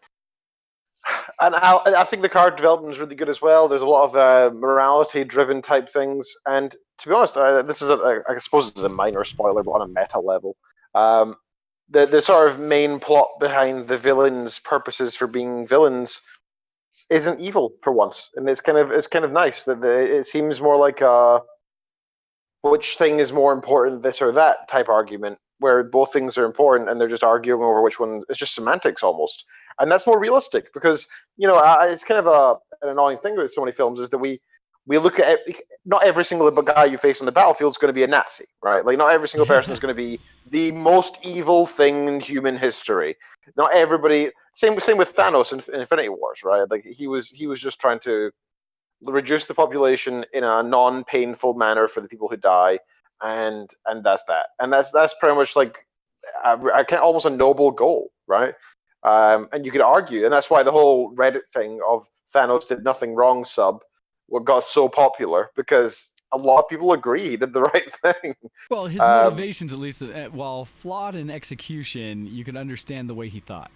And I think the card development is really good as well. There's a lot of morality-driven type things, and to be honest, this is I suppose it's a minor spoiler, but on a meta level, the sort of main plot behind the villains' purposes for being villains isn't evil for once, and it's kind of nice that it seems more like a which thing is more important, this or that type argument, where both things are important and they're just arguing over which one. It's just semantics almost, and that's more realistic because it's kind of an annoying thing with so many films is that we look at not every single guy you face on the battlefield is going to be a Nazi, right? Like not every single person is going to be the most evil thing in human history. Not everybody. Same with Thanos in Infinity Wars, right? Like he was just trying to reduce the population in a non-painful manner for the people who die, and that's that. And that's pretty much like almost a noble goal, right? And you could argue, and that's why the whole Reddit thing of Thanos did nothing wrong got so popular, because a lot of people agree he did the right thing. Well, his motivations, at least, while flawed in execution, you can understand the way he thought.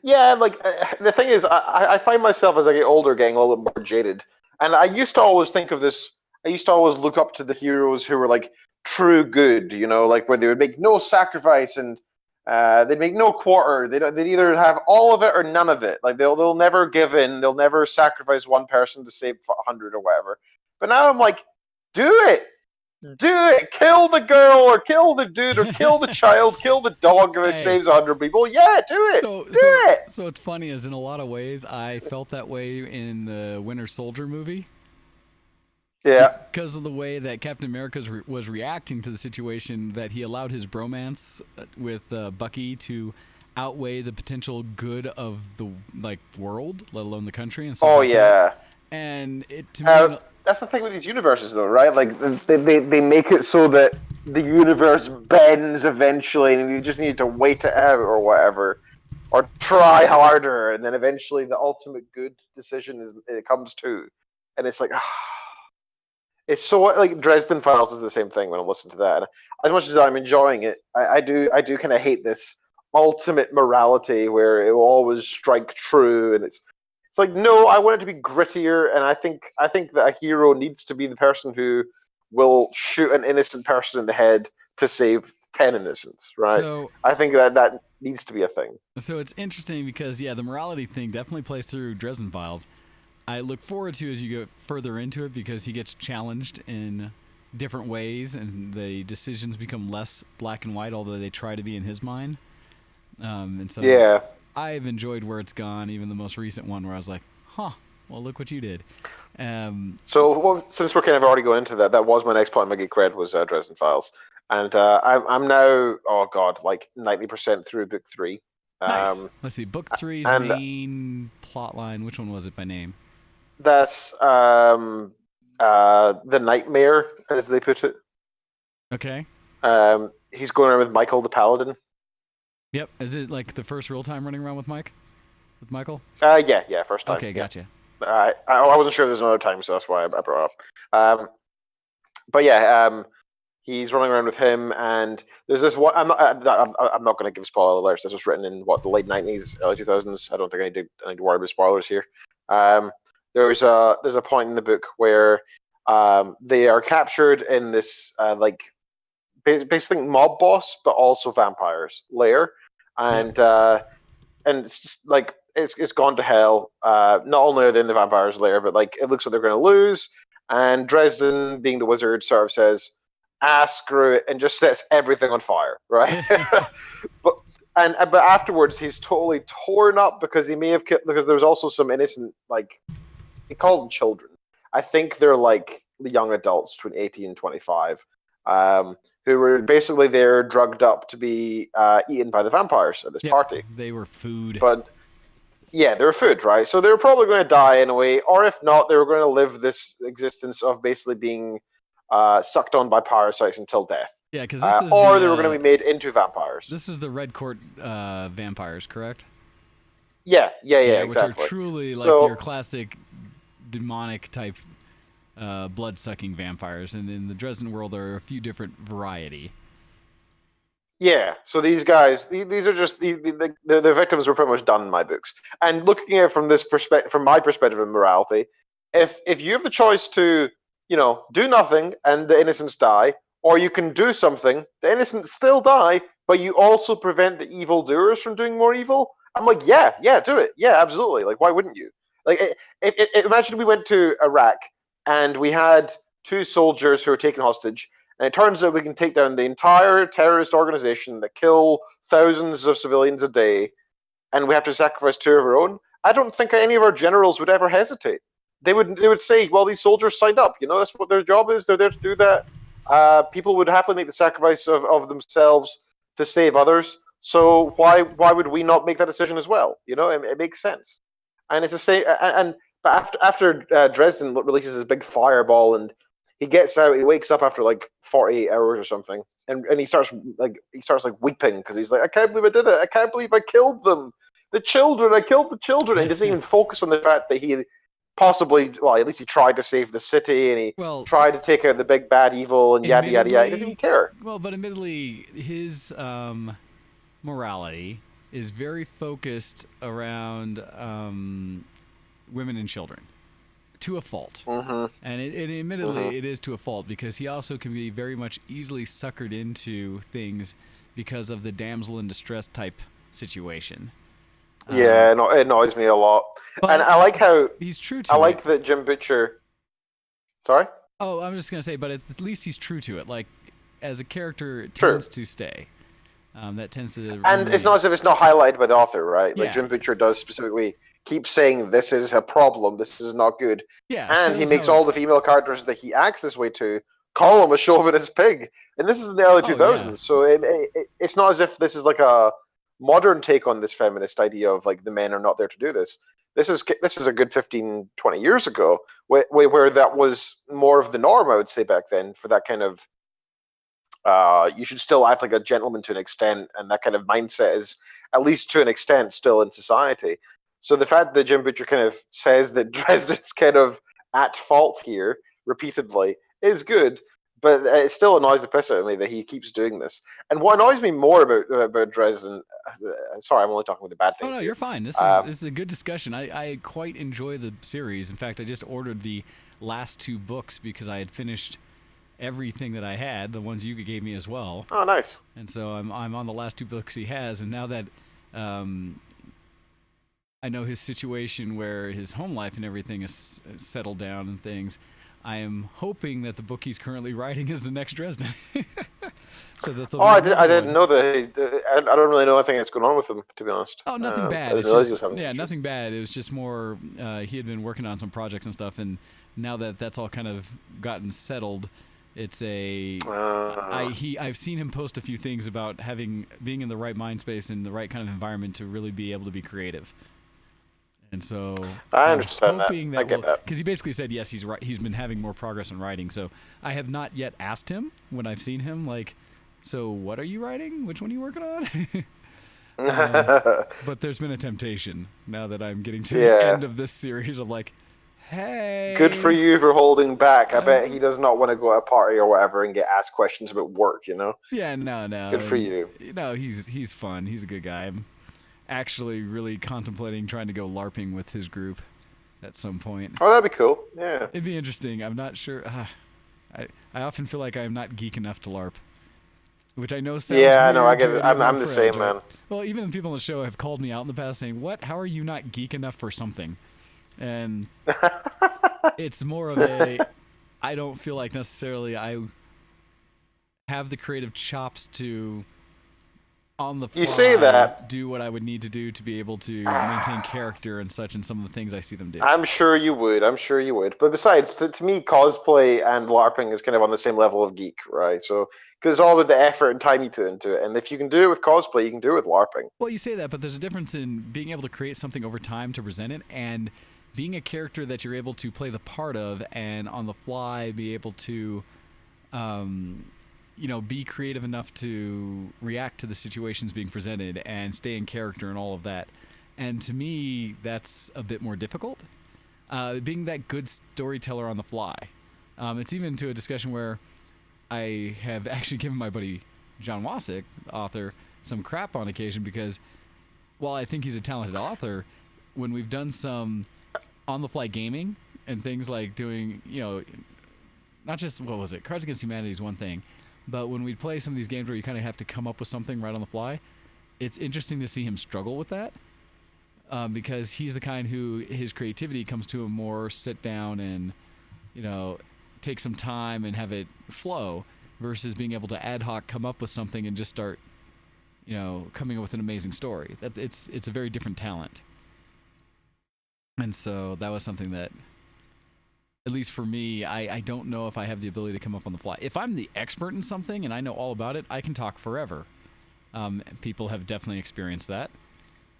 Yeah, like the thing is, I find myself as I get older getting a little bit more jaded, and I used to always think of this. I used to always look up to the heroes who were like true good, like where they would make no sacrifice and they'd make no quarter. They'd either have all of it or none of it. Like they'll never give in. They'll never sacrifice one person to save 100 or whatever. But now I'm like, do it. Do it! Kill the girl, or kill the dude, or kill the child, kill the dog if it saves 100 people. Yeah, do it! Do it! So it's funny, as in a lot of ways, I felt that way in the Winter Soldier movie. Yeah. Because of the way that Captain America was reacting to the situation, that he allowed his bromance with Bucky to outweigh the potential good of the world, let alone the country and stuff that. And it, to me... That's the thing with these universes, though, right? Like, they make it so that the universe bends eventually, and you just need to wait it out or whatever, or try harder, and then eventually the ultimate good decision comes to, and it's like, it's so like Dresden Files is the same thing when I listen to that. And as much as I'm enjoying it, I do kind of hate this ultimate morality where it will always strike true, and it's like, no, I want it to be grittier, and I think that a hero needs to be the person who will shoot an innocent person in the head to save 10 innocents, right? So, I think that needs to be a thing. So it's interesting because, the morality thing definitely plays through Dresden Files. I look forward to as you go further into it because he gets challenged in different ways, and the decisions become less black and white, although they try to be in his mind. And so yeah. I've enjoyed where it's gone, even the most recent one where I was like, well, look what you did. So since we're kind of already going into that was my next point in my Geek Cred was Dresden Files. And I'm now, 90% through book 3. Nice. Let's see, book 3's main plot line, which one was it by name? That's the Nightmare, as they put it. Okay. He's going around with Michael the Paladin. Yep. Is it like the first real time running around with Michael? Yeah, first time. Okay, gotcha. I wasn't sure there's another time, so that's why I brought it up. But yeah, he's running around with him, and there's this one. I'm not going to give spoiler alerts. This was written in the late 90s, early 2000s. I don't think I need to worry about spoilers here. There's a point in the book where they are captured in this basically mob boss, but also vampires lair, and it's just like it's gone to hell. Not only are they in the vampires lair, but it looks like they're going to lose. And Dresden, being the wizard, sort of says, screw it, and just sets everything on fire, right? but afterwards, he's totally torn up because he may have because there's also some innocent, he called them children. I think they're the young adults between 18 and 25. Who were basically there drugged up to be eaten by the vampires at this party. They were food. But yeah, they were food, right? So they were probably going to die in a way, or if not, they were going to live this existence of basically being sucked on by parasites until death. Yeah, because they were going to be made into vampires. This is the Red Court vampires, correct? Yeah, exactly. Which are truly your classic demonic type blood-sucking vampires, and in the Dresden world there are a few different variety. Yeah, so these guys, these are just the victims were pretty much done in my books. And looking at it from this perspective, from my perspective of morality, if you have the choice to, do nothing and the innocents die, or you can do something, the innocents still die, but you also prevent the evildoers from doing more evil. I'm like, yeah, do it, yeah, absolutely. Like, why wouldn't you? Like, imagine we went to Iraq and we had two soldiers who were taken hostage, and it turns out we can take down the entire terrorist organization that kill thousands of civilians a day, and we have to sacrifice two of our own. I don't think any of our generals would ever hesitate. They would say, well, these soldiers signed up. That's what their job is. They're there to do that. People would happily make the sacrifice of themselves to save others. So why would we not make that decision as well? It makes sense. And it's the same. But after Dresden releases his big fireball and he gets out, he wakes up after like 48 hours or something, and he starts weeping because he's like, I can't believe I did it. I can't believe I killed them. The children. I killed the children. And he doesn't even focus on the fact that he possibly, well, at least he tried to save the city and he tried to take out the big bad evil and yada yada yada. He doesn't even care. Well, but admittedly, his morality is very focused around women and children, to a fault. Mm-hmm. And admittedly, it is to a fault, because he also can be very much easily suckered into things because of the damsel in distress type situation. Yeah, it annoys me a lot. And I like how he's true to it. I like that Jim Butcher. Sorry? Oh, I'm just going to say, but at least he's true to it. Like, as a character, it tends to stay. That tends to... And it's not as if it's not highlighted by the author, right? Yeah. Like, Jim Butcher does specifically keep saying, this is a problem, this is not good. Yeah. And he makes all the female characters that he acts this way to call him a chauvinist pig. And this is in the early 2000s, yeah. so it's not as if this is like a modern take on this feminist idea of like the men are not there to do this. This is a good 15, 20 years ago, where that was more of the norm, I would say, back then, for that kind of you should still act like a gentleman to an extent, and that kind of mindset is, at least to an extent, still in society. So the fact that Jim Butcher kind of says that Dresden's kind of at fault here repeatedly is good, but it still annoys the piss out of me that he keeps doing this. And what annoys me more about Dresden, sorry, I'm only talking about the bad things. Oh, no, here. you're fine. This is a good discussion. I quite enjoy the series. In fact, I just ordered the last two books because I had finished everything that I had, the ones you gave me as well. Oh, nice. And so I'm on the last two books he has, and now that I know his situation where his home life and everything is settled down and things, I am hoping that the book he's currently writing is the next Dresden. So that I didn't know that. I don't really know anything that's going on with him, to be honest. Oh, nothing bad. It's just, nothing bad. It was just more he had been working on some projects and stuff, and now that that's all kind of gotten settled, it's I've seen him post a few things about being in the right mind space and the right kind of environment to really be able to be creative. And so I understand that. I get that. Because he basically said, yes, he's right. He's been having more progress on writing. So I have not yet asked him when I've seen him, like, so what are you writing? Which one are you working on? But there's been a temptation now that I'm getting to the end of this series of like, hey. Good for you for holding back. I bet he does not want to go to a party or whatever and get asked questions about work, Yeah, no. Good for you. No, he's fun. He's a good guy. I'm actually really contemplating trying to go LARPing with his group at some point. Oh, that'd be cool. Yeah. It'd be interesting. I'm not sure. I often feel like I'm not geek enough to LARP, which I know sounds weird. Yeah, no, I get it. I'm the same, man. Well, even people on the show have called me out in the past saying, "What? How are you not geek enough for something?" And it's more of I don't feel like necessarily I have the creative chops to, on the fly, you say that, do what I would need to do to be able to maintain character and such, and some of the things I see them do. I'm sure you would. But besides, to me, cosplay and LARPing is kind of on the same level of geek, right? So, because it's all about the effort and time you put into it. And if you can do it with cosplay, you can do it with LARPing. Well, you say that, but there's a difference in being able to create something over time to present it and being a character that you're able to play the part of and on the fly be able to be creative enough to react to the situations being presented and stay in character and all of that. And to me, that's a bit more difficult. Being that good storyteller on the fly. It's even to a discussion where I have actually given my buddy John Wasik, the author, some crap on occasion because while I think he's a talented author, when we've done some on-the-fly gaming and things like doing, not just, what was it, Cards Against Humanity is one thing, but when we play some of these games where you kind of have to come up with something right on the fly, it's interesting to see him struggle with that because he's the kind who his creativity comes to him more sit down and, take some time and have it flow versus being able to ad hoc come up with something and just start, coming up with an amazing story. It's a very different talent. And so that was something that, at least for me, I don't know if I have the ability to come up on the fly. If I'm the expert in something and I know all about it, I can talk forever. People have definitely experienced that.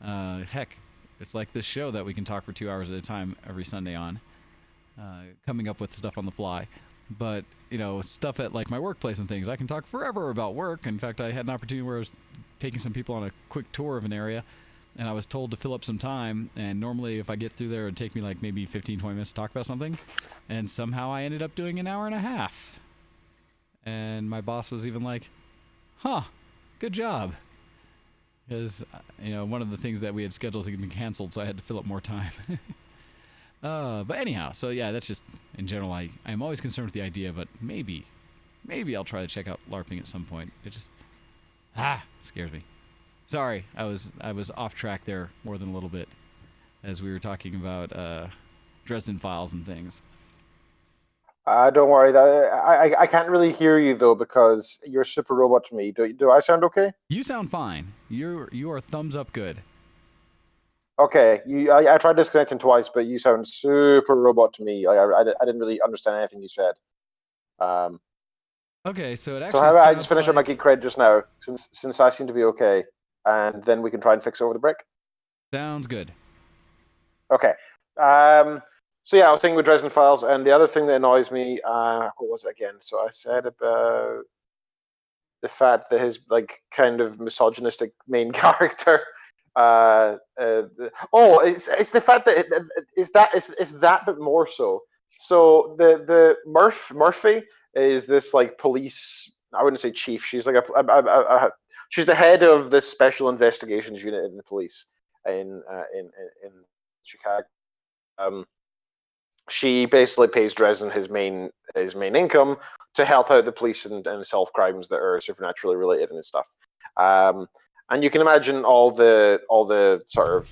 Heck, it's like this show that we can talk for 2 hours at a time every Sunday on, coming up with stuff on the fly. But, stuff at like my workplace and things, I can talk forever about work. In fact, I had an opportunity where I was taking some people on a quick tour of an area, and I was told to fill up some time, and normally if I get through there, it would take me like maybe 15, 20 minutes to talk about something, and somehow I ended up doing an hour and a half. And my boss was even like, good job. Because, one of the things that we had scheduled had been canceled, so I had to fill up more time. But anyhow, so yeah, that's just, in general, I'm always concerned with the idea, but maybe I'll try to check out LARPing at some point. It just, scares me. Sorry, I was off track there more than a little bit as we were talking about Dresden Files and things. Don't worry. I can't really hear you though because you're super robot to me. Do I sound okay? You sound fine. You are thumbs up good. Okay. I tried disconnecting twice, but you sound super robot to me. I didn't really understand anything you said. Okay, so it actually. So how about I just finish up my Geek Cred just now, since I seem to be okay, and then we can try and fix it over the break. Sounds good. Okay. So yeah, I was thinking with Dresden Files, and the other thing that annoys me, what was it again? So I said about the fact that his kind of misogynistic main character. It's the fact that it's that, but more so. So the Murphy is this police. I wouldn't say chief. She's like she's the head of this special investigations unit in the police in Chicago. She basically pays Dresden his main income to help out the police and solve crimes that are supernaturally related and stuff. And you can imagine all the sort of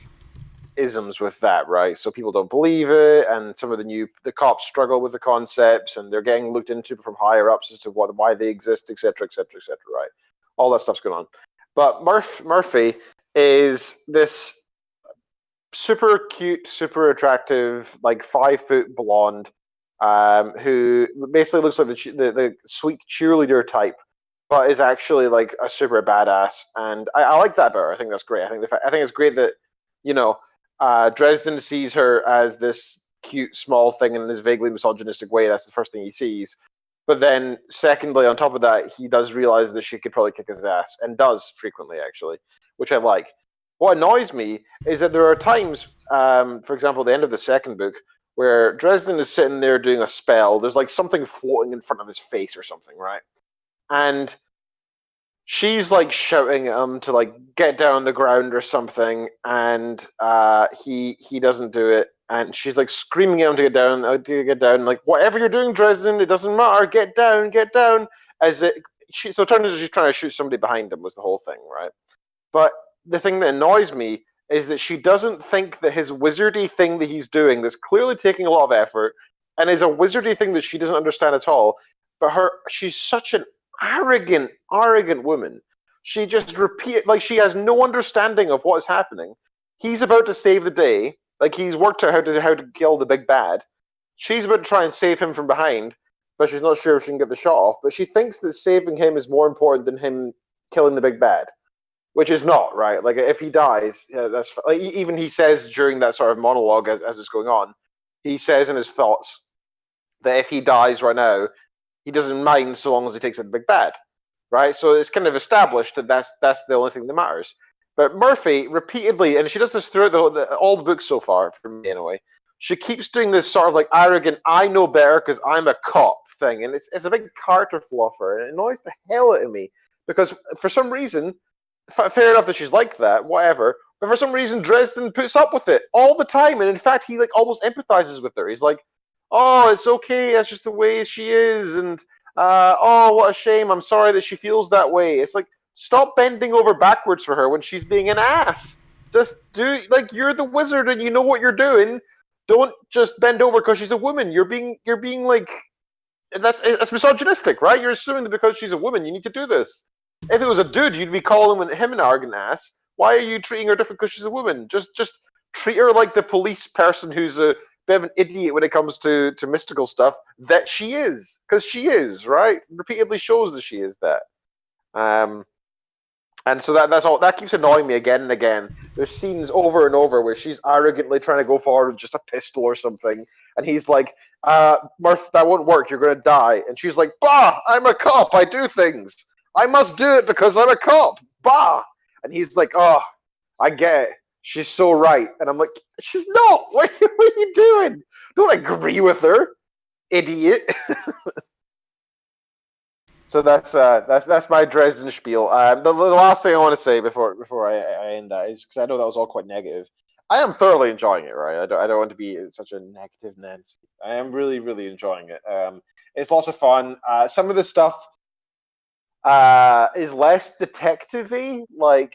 isms with that, right? So people don't believe it, and some of the cops struggle with the concepts, and they're getting looked into from higher ups as to why they exist, etc., etc., etc. Right? All that stuff's going on. But Murphy is this super cute, super attractive, 5-foot blonde, who basically looks like the sweet cheerleader type, but is actually a super badass. And I like that about her. I think that's great. I think it's great that Dresden sees her as this cute small thing in this vaguely misogynistic way. That's the first thing he sees. But then, secondly, on top of that, he does realize that she could probably kick his ass, and does frequently, actually, which I like. What annoys me is that there are times, for example, at the end of the second book, where Dresden is sitting there doing a spell. There's something floating in front of his face or something, right? And she's shouting at him to get down on the ground or something, and he doesn't do it. And she's screaming at him to get down, whatever you're doing, Dresden, it doesn't matter, get down. So it turns out she's trying to shoot somebody behind him was the whole thing, right? But the thing that annoys me is that she doesn't think that his wizardy thing that he's doing, that's clearly taking a lot of effort, and is a wizardy thing that she doesn't understand at all, but she's such an arrogant woman. She just she has no understanding of what is happening. He's about to save the day. He's worked out how to kill the big bad. She's about to try and save him from behind, but she's not sure if she can get the shot off. But she thinks that saving him is more important than him killing the big bad, which is not, right? If he dies, that's even he says during that sort of monologue as it's going on, he says in his thoughts that if he dies right now, he doesn't mind so long as he takes out the big bad, right? So it's kind of established that that's the only thing that matters. But Murphy repeatedly, and she does this throughout all the books so far, for me anyway, she keeps doing this sort of arrogant, I know better because I'm a cop thing, and it's a big character flaw for her, and it annoys the hell out of me because for some reason, fair enough that she's like that, whatever. But for some reason, Dresden puts up with it all the time, and in fact, he like almost empathizes with her. He's like, "Oh, it's okay. That's just the way she is," and "Oh, what a shame. I'm sorry that she feels that way." It's like, stop bending over backwards for her when she's being an ass. Just do like you're the wizard and you know what you're doing. Don't just bend over because she's a woman. You're being like that's misogynistic, right? You're assuming that because she's a woman, you need to do this. If it was a dude, you'd be calling him an arrogant ass. Why are you treating her different because she's a woman? Just treat her like the police person who's a bit of an idiot when it comes to mystical stuff that she is, because she is, right? Repeatedly shows that she is that. And so that's all. That keeps annoying me again and again. There's scenes over and over where she's arrogantly trying to go forward with just a pistol or something, and he's like, "Mirth, that won't work. You're going to die." And she's like, "Bah! I'm a cop. I do things. I must do it because I'm a cop. Bah!" And he's like, "Oh, I get it. She's so right." And I'm like, "She's not. What are you doing? Don't agree with her, idiot." So that's my Dresden spiel. The last thing I want to say before I end that is, because I know that was all quite negative. I am thoroughly enjoying it. Right, I don't want to be such a negative Nancy. I am really enjoying it. It's lots of fun. Some of the stuff is less detective-y. Like,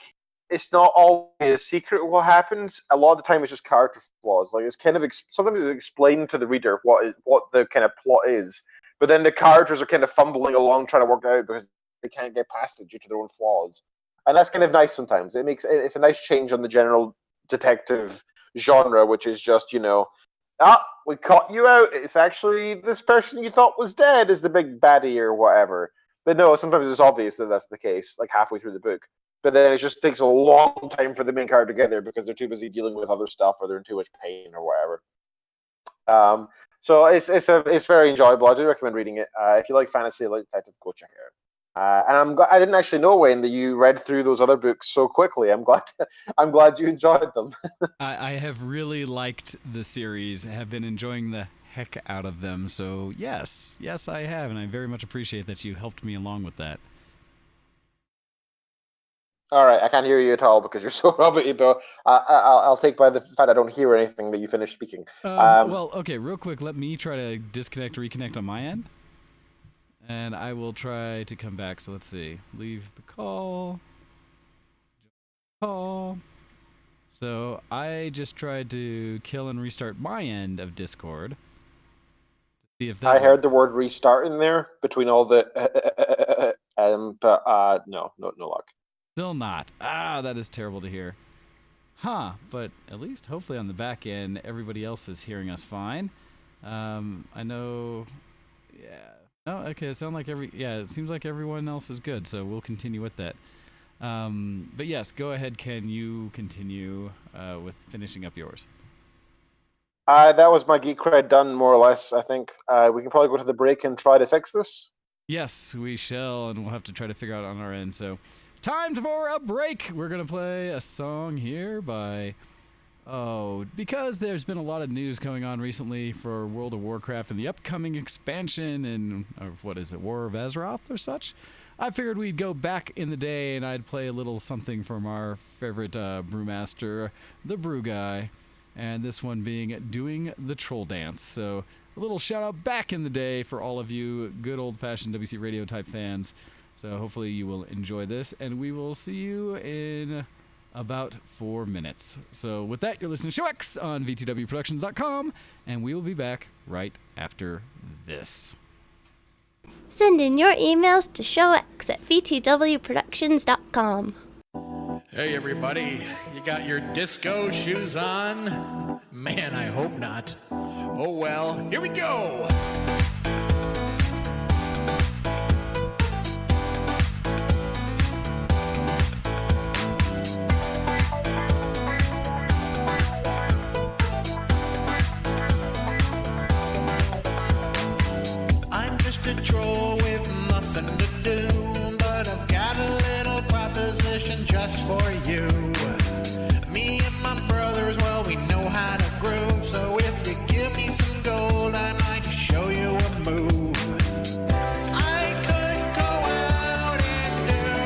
it's not always a secret what happens. A lot of the time, it's just character flaws. Like, it's kind of sometimes it's explained to the reader what the kind of plot is. But then the characters are kind of fumbling along trying to work it out because they can't get past it due to their own flaws. And that's kind of nice sometimes. It's a nice change on the general detective genre, which is just, we caught you out. It's actually this person you thought was dead is the big baddie or whatever. But no, sometimes it's obvious that that's the case, like halfway through the book. But then it just takes a long time for the main character to get there because they're too busy dealing with other stuff or they're in too much pain or whatever. So it's very enjoyable. I do recommend reading it. If you like fantasy, like detective, go check it out. And I didn't actually know, Wayne, that you read through those other books so quickly. I'm glad you enjoyed them. I have really liked the series. Have been enjoying the heck out of them. So yes, I have, and I very much appreciate that you helped me along with that. All right, I can't hear you at all because you're so rubbity, but I'll take by the fact I don't hear anything that you finished speaking. Well, okay, real quick, let me try to disconnect or reconnect on my end, and I will try to come back. So let's see. Leave the call. So I just tried to kill and restart my end of Discord. See if that I heard the word restart in there between all the but no luck. Still not. That is terrible to hear. But at least, hopefully on the back end, everybody else is hearing us fine. I know... Yeah. Oh, okay, it seems like everyone else is good, so we'll continue with that. But yes, go ahead, Ken. You continue with finishing up yours. That was my Geek Cred done, more or less, I think. We can probably go to the break and try to fix this. Yes, we shall, and we'll have to try to figure out on our end, so... Time for a break. We're going to play a song here because there's been a lot of news going on recently for World of Warcraft and the upcoming expansion and War of Azeroth or such. I figured we'd go back in the day and I'd play a little something from our favorite brewmaster, the Brew Guy, and this one being Doing the Troll Dance. So a little shout out back in the day for all of you good old-fashioned WC Radio type fans. So hopefully you will enjoy this, and we will see you in about 4 minutes. So with that, you're listening to Show X on VTWProductions.com, and we will be back right after this. Send in your emails to showx@vtwproductions.com. Hey everybody, you got your disco shoes on? Man, I hope not. Oh well, here we go! A troll with nothing to do, but I've got a little proposition just for you. Me and my brothers, well, we know how to groove, so if you give me some gold, I might show you a move. I could go out and do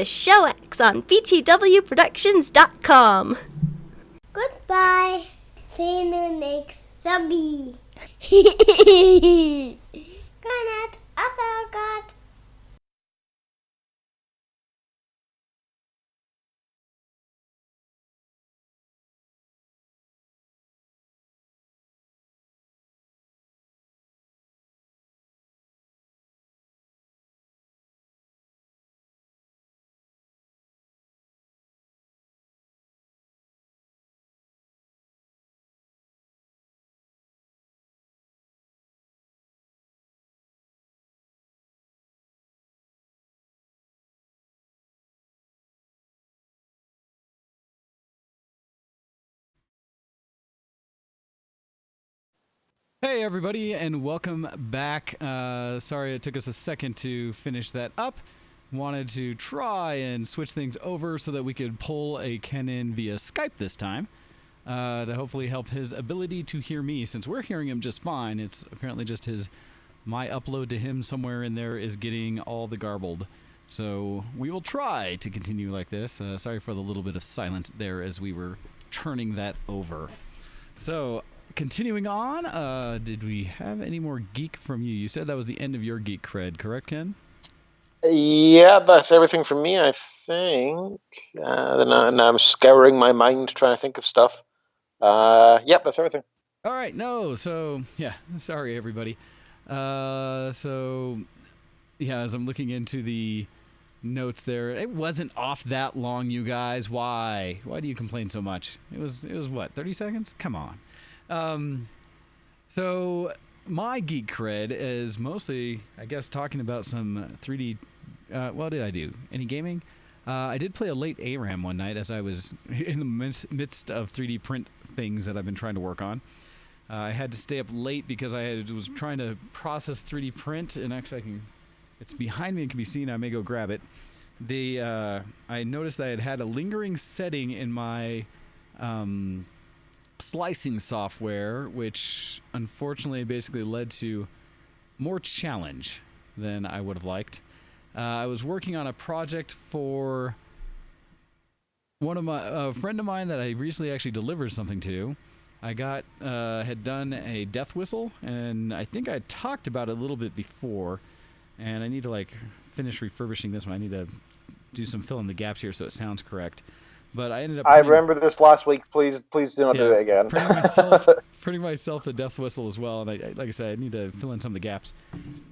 Show X on btwproductions.com. Goodbye. See you next zombie. Good night. I forgot. Hey everybody, and welcome back. Sorry it took us a second to finish that up. Wanted to try and switch things over so that we could pull a Ken in via Skype this time to hopefully help his ability to hear me. Since we're hearing him just fine, it's apparently just my upload to him somewhere in there is getting all the garbled. So we will try to continue like this. Sorry for the little bit of silence there as we were turning that over. So continuing on, did we have any more geek from you? You said that was the end of your Geek Cred, correct, Ken? Yeah, that's everything from me, I think. Then I'm scouring my mind trying to think of stuff. Yep, that's everything. All right, so yeah, sorry everybody. So yeah, as I'm looking into the notes there, it wasn't off that long, you guys. Why do you complain so much? It was what, 30 seconds? Come on. So my Geek Cred is mostly, I guess, talking about some 3D. What did I do? Any gaming? I did play a late ARAM one night as I was in the midst of 3D print things that I've been trying to work on. I had to stay up late because was trying to process 3D print, and actually it's behind me and can be seen. I may go grab it. I noticed that I had a lingering setting in my slicing software, which unfortunately basically led to more challenge than I would have liked. I was working on a project for a friend of mine that I recently actually delivered something to. I had done a death whistle, and I think I talked about it a little bit before, and I need to finish refurbishing this one. I need to do some fill in the gaps here so it sounds correct. But I ended up. I remember this last week. Please do not do it again. printing myself the death whistle as well, and like I said, I need to fill in some of the gaps.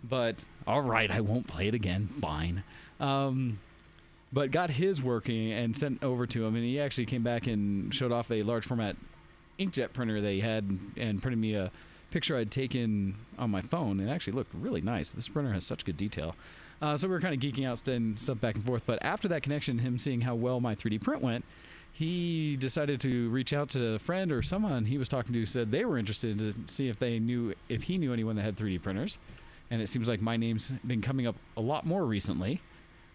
But all right, I won't play it again. Fine. But got his working and sent over to him, and he actually came back and showed off a large format inkjet printer they had and printed me a picture I'd taken on my phone. It actually looked really nice. This printer has such good detail. So we were kind of geeking out and stuff back and forth. But after that connection, him seeing how well my 3D print went, he decided to reach out to a friend or someone he was talking to, said they were interested to see if he knew anyone that had 3D printers. And it seems like my name's been coming up a lot more recently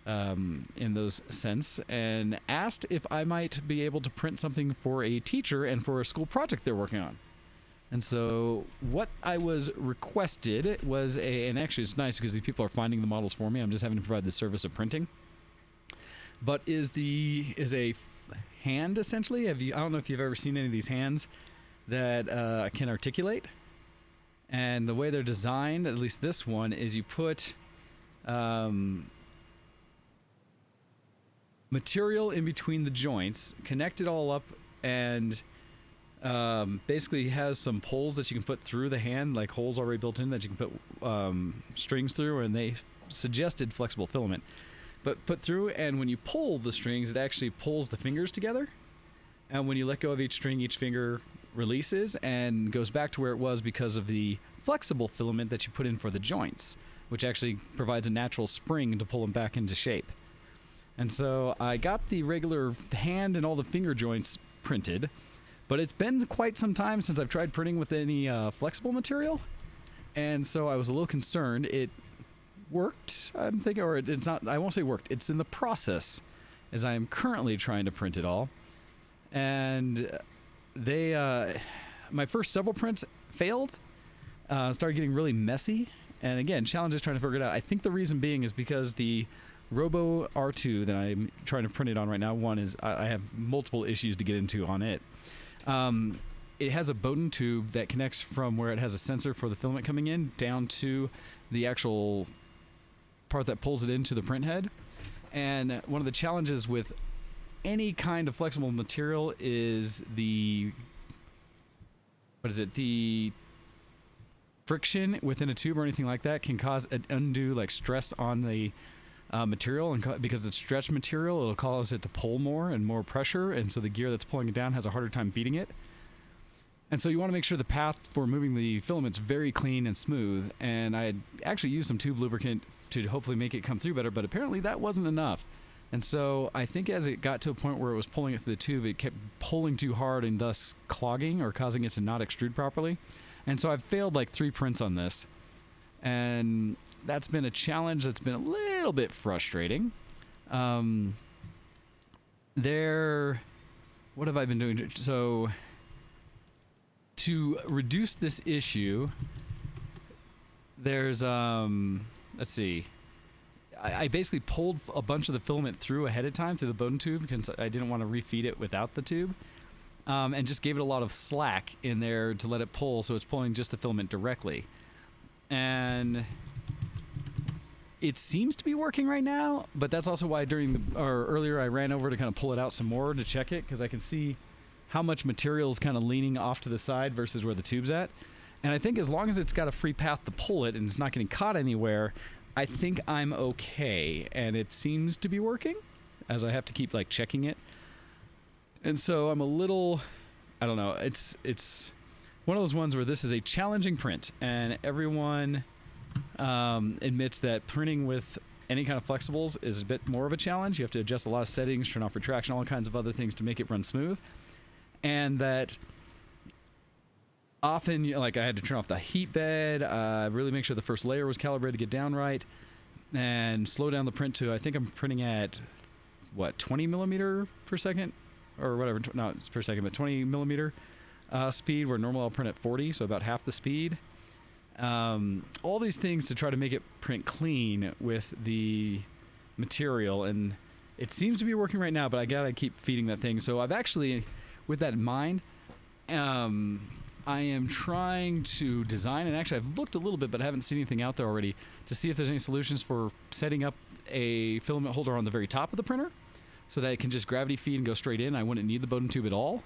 in those sense, and asked if I might be able to print something for a teacher and for a school project they're working on. And so what I was requested was and actually it's nice because these people are finding the models for me. I'm just having to provide the service of printing. But is a hand essentially. I don't know if you've ever seen any of these hands that can articulate. And the way they're designed, at least this one, is you put material in between the joints, connect it all up, and basically has some poles that you can put through the hand, like holes already built in that you can put strings through, and they suggested flexible filament. But put through, and when you pull the strings, it actually pulls the fingers together. And when you let go of each string, each finger releases and goes back to where it was because of the flexible filament that you put in for the joints, which actually provides a natural spring to pull them back into shape. And so I got the regular hand and all the finger joints printed, but it's been quite some time since I've tried printing with any flexible material. And so I was a little concerned. It worked, I'm thinking, or it's not, I won't say worked, it's in the process as I am currently trying to print it all. And my first several prints failed, started getting really messy. And again, challenges trying to figure it out. I think the reason being is because the Robo R2 that I'm trying to print it on right now. One is I have multiple issues to get into on it. It has a Bowden tube that connects from where it has a sensor for the filament coming in down to the actual part that pulls it into the print head. And one of the challenges with any kind of flexible material is the friction within a tube or anything like that can cause an undue like stress on the material, and because it's stretched material, it'll cause it to pull more and more pressure, and so the gear that's pulling it down has a harder time feeding it. And so you want to make sure the path for moving the filament's very clean and smooth, and I had actually used some tube lubricant to hopefully make it come through better, but apparently that wasn't enough. And so I think as it got to a point where it was pulling it through the tube, it kept pulling too hard and thus clogging or causing it to not extrude properly. And so I've failed like 3 prints on this, and that's been a challenge that's been a little bit frustrating. What have I been doing? So to reduce this issue, there's let's see, I basically pulled a bunch of the filament through ahead of time through the Bowden tube because I didn't want to refeed it without the tube, and just gave it a lot of slack in there to let it pull, so it's pulling just the filament directly. And it seems to be working right now, but that's also why earlier I ran over to kind of pull it out some more to check it, because I can see how much material is kind of leaning off to the side versus where the tube's at. And I think as long as it's got a free path to pull it and it's not getting caught anywhere, I think I'm okay. And it seems to be working, as I have to keep like checking it. And so I'm a little, I don't know, it's one of those ones where this is a challenging print, and everyone admits that printing with any kind of flexibles is a bit more of a challenge. You have to adjust a lot of settings, turn off retraction, all kinds of other things to make it run smooth. And that often, like, I had to turn off the heat bed, really make sure the first layer was calibrated to get down right, and slow down the print to, I think I'm printing at, 20 millimeter per second? Or whatever, no, it's per second, but 20 millimeter speed, where normally I'll print at 40, so about half the speed. All these things to try to make it print clean with the material, and it seems to be working right now, but I gotta keep feeding that thing. So I've actually, with that in mind, I am trying to design, and actually I've looked a little bit, but I haven't seen anything out there already, to see if there's any solutions for setting up a filament holder on the very top of the printer, so that it can just gravity feed and go straight in. I wouldn't need the Bowden tube at all,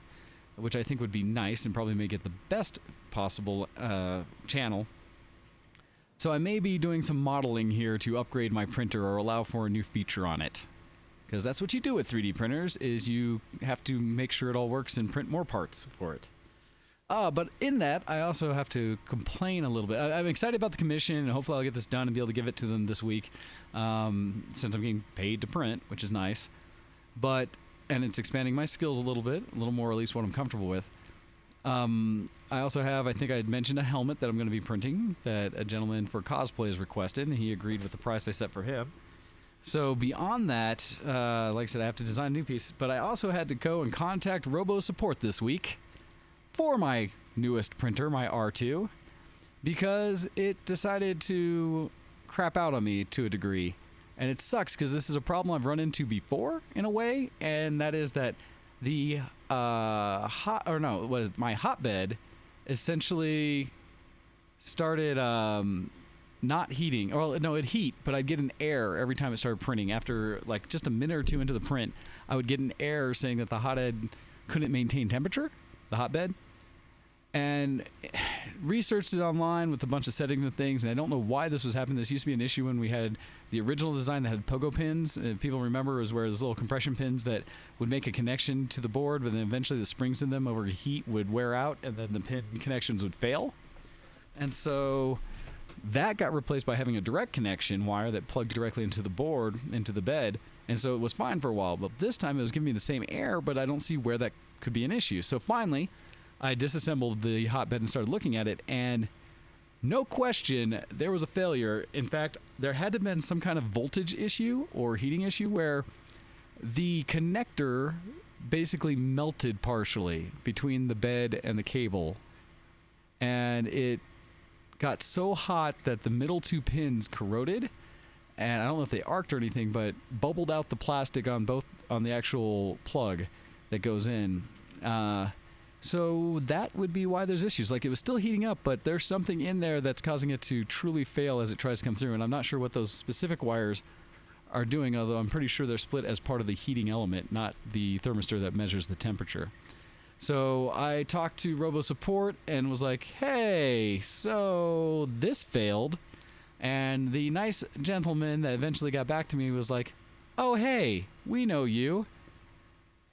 which I think would be nice and probably make it the best possible channel. So I may be doing some modeling here to upgrade my printer or allow for a new feature on it. Because that's what you do with 3D printers, is you have to make sure it all works and print more parts for it. But in that, I also have to complain a little bit. I'm excited about the commission, and hopefully I'll get this done and be able to give it to them this week, since I'm getting paid to print, which is nice. And it's expanding my skills a little bit, a little more at least what I'm comfortable with. I also have, I think I had mentioned a helmet that I'm going to be printing that a gentleman for cosplay has requested, and he agreed with the price I set for him. So beyond that, like I said, I have to design a new piece, but I also had to go and contact Robo Support this week for my newest printer, my R2, because it decided to crap out on me to a degree. And it sucks because this is a problem I've run into before in a way, and that is that the my hotbed essentially started not heating. Or no, it'd heat, but I'd get an error every time it started printing. After like just a minute or two into the print, I would get an error saying that the hothead couldn't maintain temperature, the hotbed. And researched it online with a bunch of settings and things, and I don't know why this was happening. This used to be an issue when we had the original design that had pogo pins. If people remember, it was where those little compression pins that would make a connection to the board, but then eventually the springs in them over heat would wear out, and then the pin connections would fail. And so that got replaced by having a direct connection wire that plugged directly into the board, into the bed, and so it was fine for a while. But this time it was giving me the same error, but I don't see where that could be an issue. So finally, I disassembled the hotbed and started looking at it, and no question, there was a failure. In fact, there had to have been some kind of voltage issue or heating issue where the connector basically melted partially between the bed and the cable, and it got so hot that the middle two pins corroded, and I don't know if they arced or anything, but bubbled out the plastic on the actual plug that goes in. So that would be why there's issues. Like, it was still heating up, but there's something in there that's causing it to truly fail as it tries to come through, and I'm not sure what those specific wires are doing, although I'm pretty sure they're split as part of the heating element, not the thermistor that measures the temperature. So I talked to Robo Support and was like, hey, so this failed. And the nice gentleman that eventually got back to me was like, oh, hey, we know you.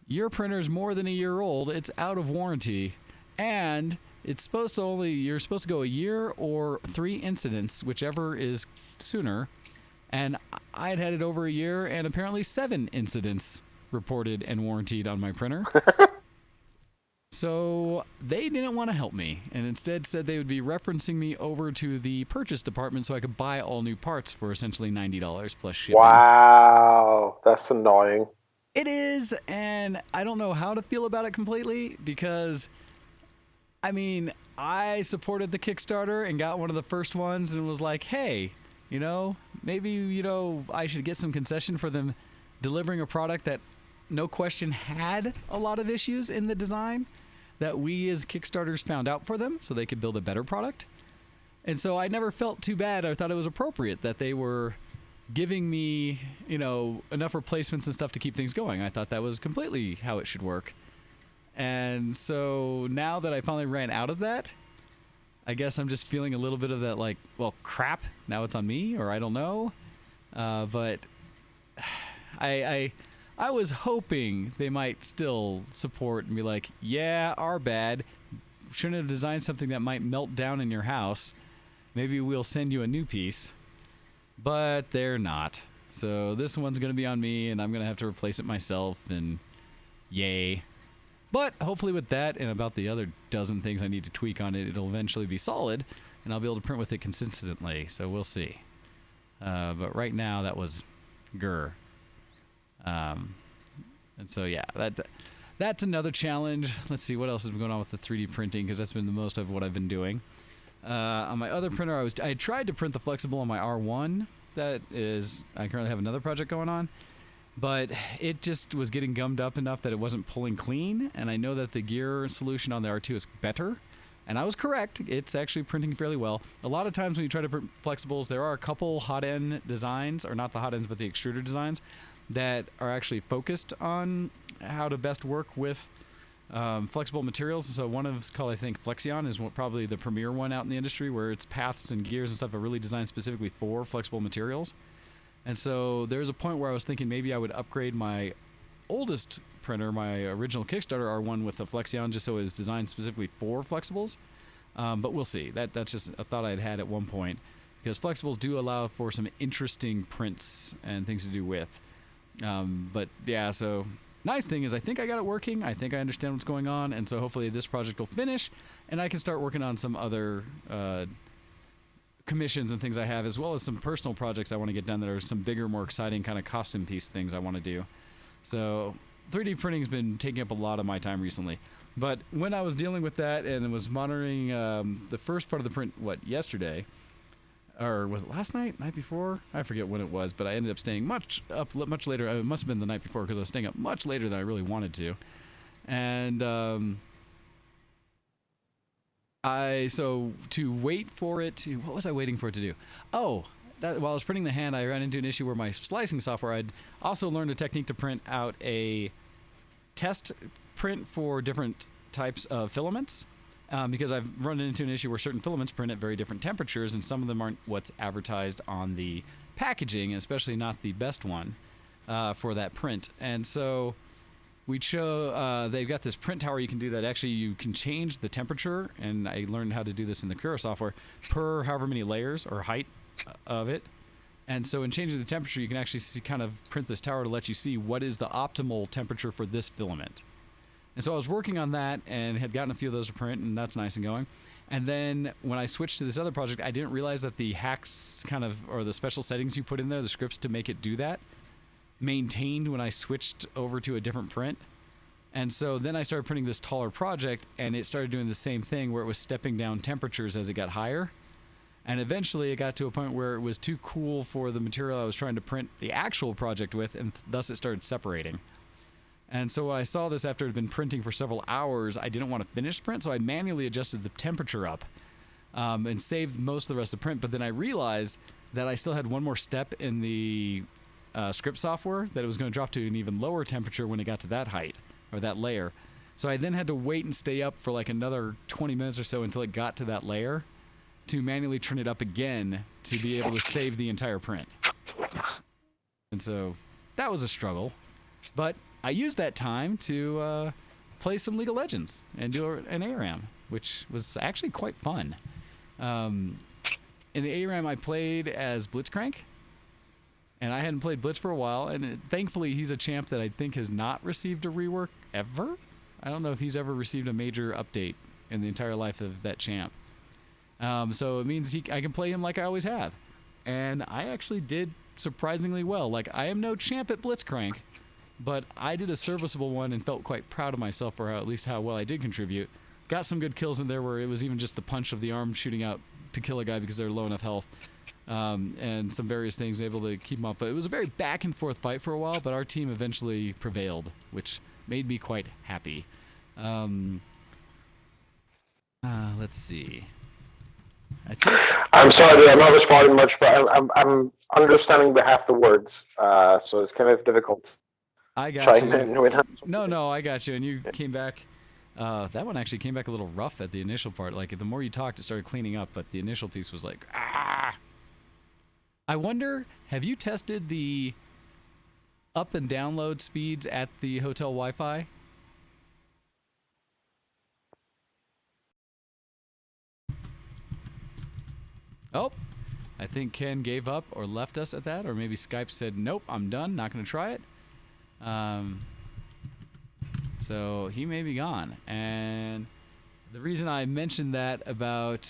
Your printer's more than a year old. It's out of warranty. And it's supposed to you're supposed to go a year or 3 incidents, whichever is sooner. And I had it over a year, and apparently 7 incidents reported and warranted on my printer. So they didn't want to help me, and instead said they would be referencing me over to the purchase department so I could buy all new parts for essentially $90 plus shipping. Wow, that's annoying. It is, and I don't know how to feel about it completely, because, I mean, I supported the Kickstarter and got one of the first ones and was like, hey, maybe, I should get some concession for them delivering a product that no question had a lot of issues in the design that we as Kickstarters found out for them so they could build a better product. And so I never felt too bad. I thought it was appropriate that they were giving me, enough replacements and stuff to keep things going. I thought that was completely how it should work. And so now that I finally ran out of that, I guess I'm just feeling a little bit of that, like, well, crap, now it's on me, or I don't know. But I was hoping they might still support and be like, yeah, our bad. Shouldn't have designed something that might melt down in your house. Maybe we'll send you a new piece. But they're not. So this one's going to be on me, and I'm going to have to replace it myself, and yay. But hopefully with that and about the other dozen things I need to tweak on it, it'll eventually be solid, and I'll be able to print with it consistently. So we'll see. But right now, that was grr. And so, yeah, that's another challenge. Let's see what else has been going on with the 3D printing, because that's been the most of what I've been doing. On my other printer, I tried to print the flexible on my R1. I currently have another project going on, but it just was getting gummed up enough that it wasn't pulling clean, and I know that the gear solution on the R2 is better, and I was correct. It's actually printing fairly well. A lot of times when you try to print flexibles, there are a couple hot-end designs, or not the hot ends, but the extruder designs, that are actually focused on how to best work with flexible materials. So one of it's called, I think, Flexion is probably the premier one out in the industry, where its paths and gears and stuff are really designed specifically for flexible materials. And so there's a point where I was thinking maybe I would upgrade my oldest printer, my original Kickstarter R1, with a Flexion, just so it is designed specifically for flexibles. But we'll see. That's just a thought I'd had at one point, because flexibles do allow for some interesting prints and things to do with. But yeah, so nice thing is I think I got it working. I think I understand what's going on, and so hopefully this project will finish, and I can start working on some other commissions and things I have, as well as some personal projects I want to get done that are some bigger, more exciting kind of costume piece things I want to do. So 3D printing has been taking up a lot of my time recently. But when I was dealing with that and was monitoring the first part of the print, yesterday? Or was it last night? Night before? I forget when it was, but I ended up staying much later. It must have been the night before, because I was staying up much later than I really wanted to. And to wait for it to... What was I waiting for it to do? Oh, while I was printing the hand, I ran into an issue where my slicing software, I'd also learned a technique to print out a test print for different types of filaments. Because I've run into an issue where certain filaments print at very different temperatures, and some of them aren't what's advertised on the packaging, especially not the best one for that print. And so they've got this print tower you can do that. Actually, you can change the temperature, and I learned how to do this in the Cura software, per however many layers or height of it. And so in changing the temperature, you can actually kind of print this tower to let you see what is the optimal temperature for this filament. And so I was working on that and had gotten a few of those to print, and that's nice and going. And then when I switched to this other project, I didn't realize that the hacks or the special settings you put in there, the scripts to make it do that, maintained when I switched over to a different print. And so then I started printing this taller project, and it started doing the same thing where it was stepping down temperatures as it got higher. And eventually it got to a point where it was too cool for the material I was trying to print the actual project with, and thus it started separating. And so when I saw this after it had been printing for several hours, I didn't want to finish the print, so I manually adjusted the temperature up and saved most of the rest of the print. But then I realized that I still had one more step in the script software, that it was going to drop to an even lower temperature when it got to that height, or that layer. So I then had to wait and stay up for like another 20 minutes or so until it got to that layer to manually turn it up again to be able to save the entire print. And so that was a struggle. But I used that time to play some League of Legends and do an ARAM, which was actually quite fun. In the ARAM, I played as Blitzcrank, and I hadn't played Blitz for a while, and thankfully he's a champ that I think has not received a rework ever. I don't know if he's ever received a major update in the entire life of that champ. So it means I can play him like I always have. And I actually did surprisingly well. Like, I am no champ at Blitzcrank, but I did a serviceable one and felt quite proud of myself for at least how well I did contribute. Got some good kills in there where it was even just the punch of the arm shooting out to kill a guy because they're low enough health. And some various things able to keep them up. But it was a very back and forth fight for a while, but our team eventually prevailed, which made me quite happy. Let's see. I think I'm sorry, I'm not responding much, but I'm understanding the half the words, so it's kind of difficult. I got you. No, No, I got you. And you came back. That one actually came back a little rough at the initial part. Like, the more you talked, it started cleaning up, but the initial piece was like, ah. I wonder, have you tested the up and download speeds at the hotel Wi-Fi? Oh, I think Ken gave up or left us at that, or maybe Skype said, nope, I'm done, not going to try it. So he may be gone. And the reason I mentioned that about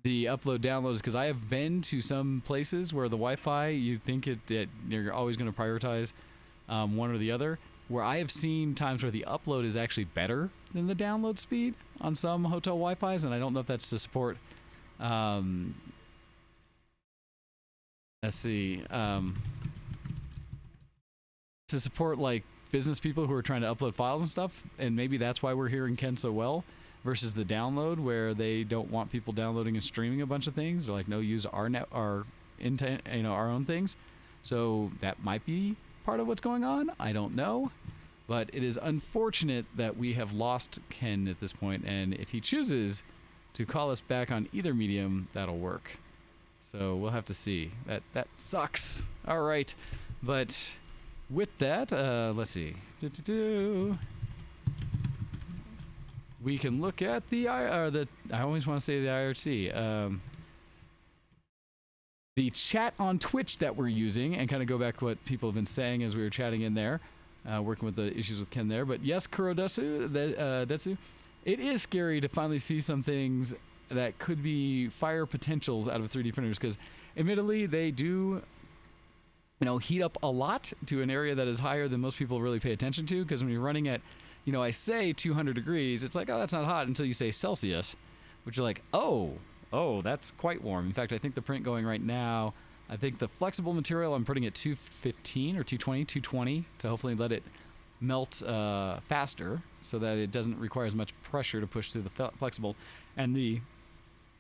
the upload download is because I have been to some places where the Wi-Fi, you think that you're always going to prioritize one or the other, where I have seen times where the upload is actually better than the download speed on some hotel Wi-Fis, and I don't know if that's to support let's see, to support like business people who are trying to upload files and stuff, and maybe that's why we're hearing Ken so well versus the download, where they don't want people downloading and streaming a bunch of things. They're like, no, use our own things. So that might be part of what's going on. I don't know, but it is unfortunate that we have lost Ken at this point, and if he chooses to call us back on either medium, that'll work. So we'll have to see. That sucks. All right, but with that, let's see. We can look at I always want to say the IRC. The chat on Twitch that we're using, and kind of go back to what people have been saying as we were chatting in there, working with the issues with Ken there. But yes, Kurodesu, it is scary to finally see some things that could be fire potentials out of 3D printers, because admittedly they do, heat up a lot to an area that is higher than most people really pay attention to. Because when you're running at, I say 200 degrees, it's like, oh, that's not hot, until you say Celsius, which you're like, oh, that's quite warm. In fact, I think the print going right now, I think the flexible material I'm putting at 215 or 220 to hopefully let it melt faster so that it doesn't require as much pressure to push through the flexible. And the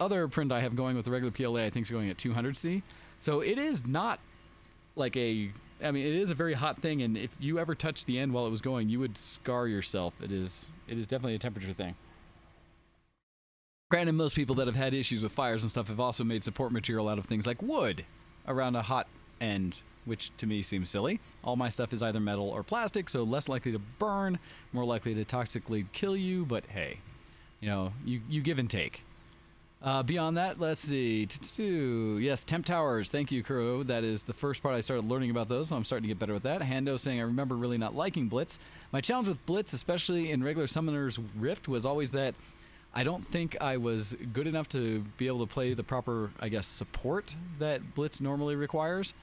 other print I have going with the regular PLA, I think, is going at 200C. So it is not like it is a very hot thing, and if you ever touched the end while it was going, you would scar yourself. It is definitely a temperature thing. Granted, most people that have had issues with fires and stuff have also made support material out of things like wood around a hot end, which to me seems silly. All my stuff is either metal or plastic, so less likely to burn, more likely to toxically kill you, but hey, you give and take. Beyond that, let's see. Yes, temp towers. Thank you, Kuro. That is the first part I started learning about those, so I'm starting to get better with that. Hando saying, I remember really not liking Blitz. My challenge with Blitz, especially in regular Summoner's Rift, was always that I don't think I was good enough to be able to play the proper, support that Blitz normally requires,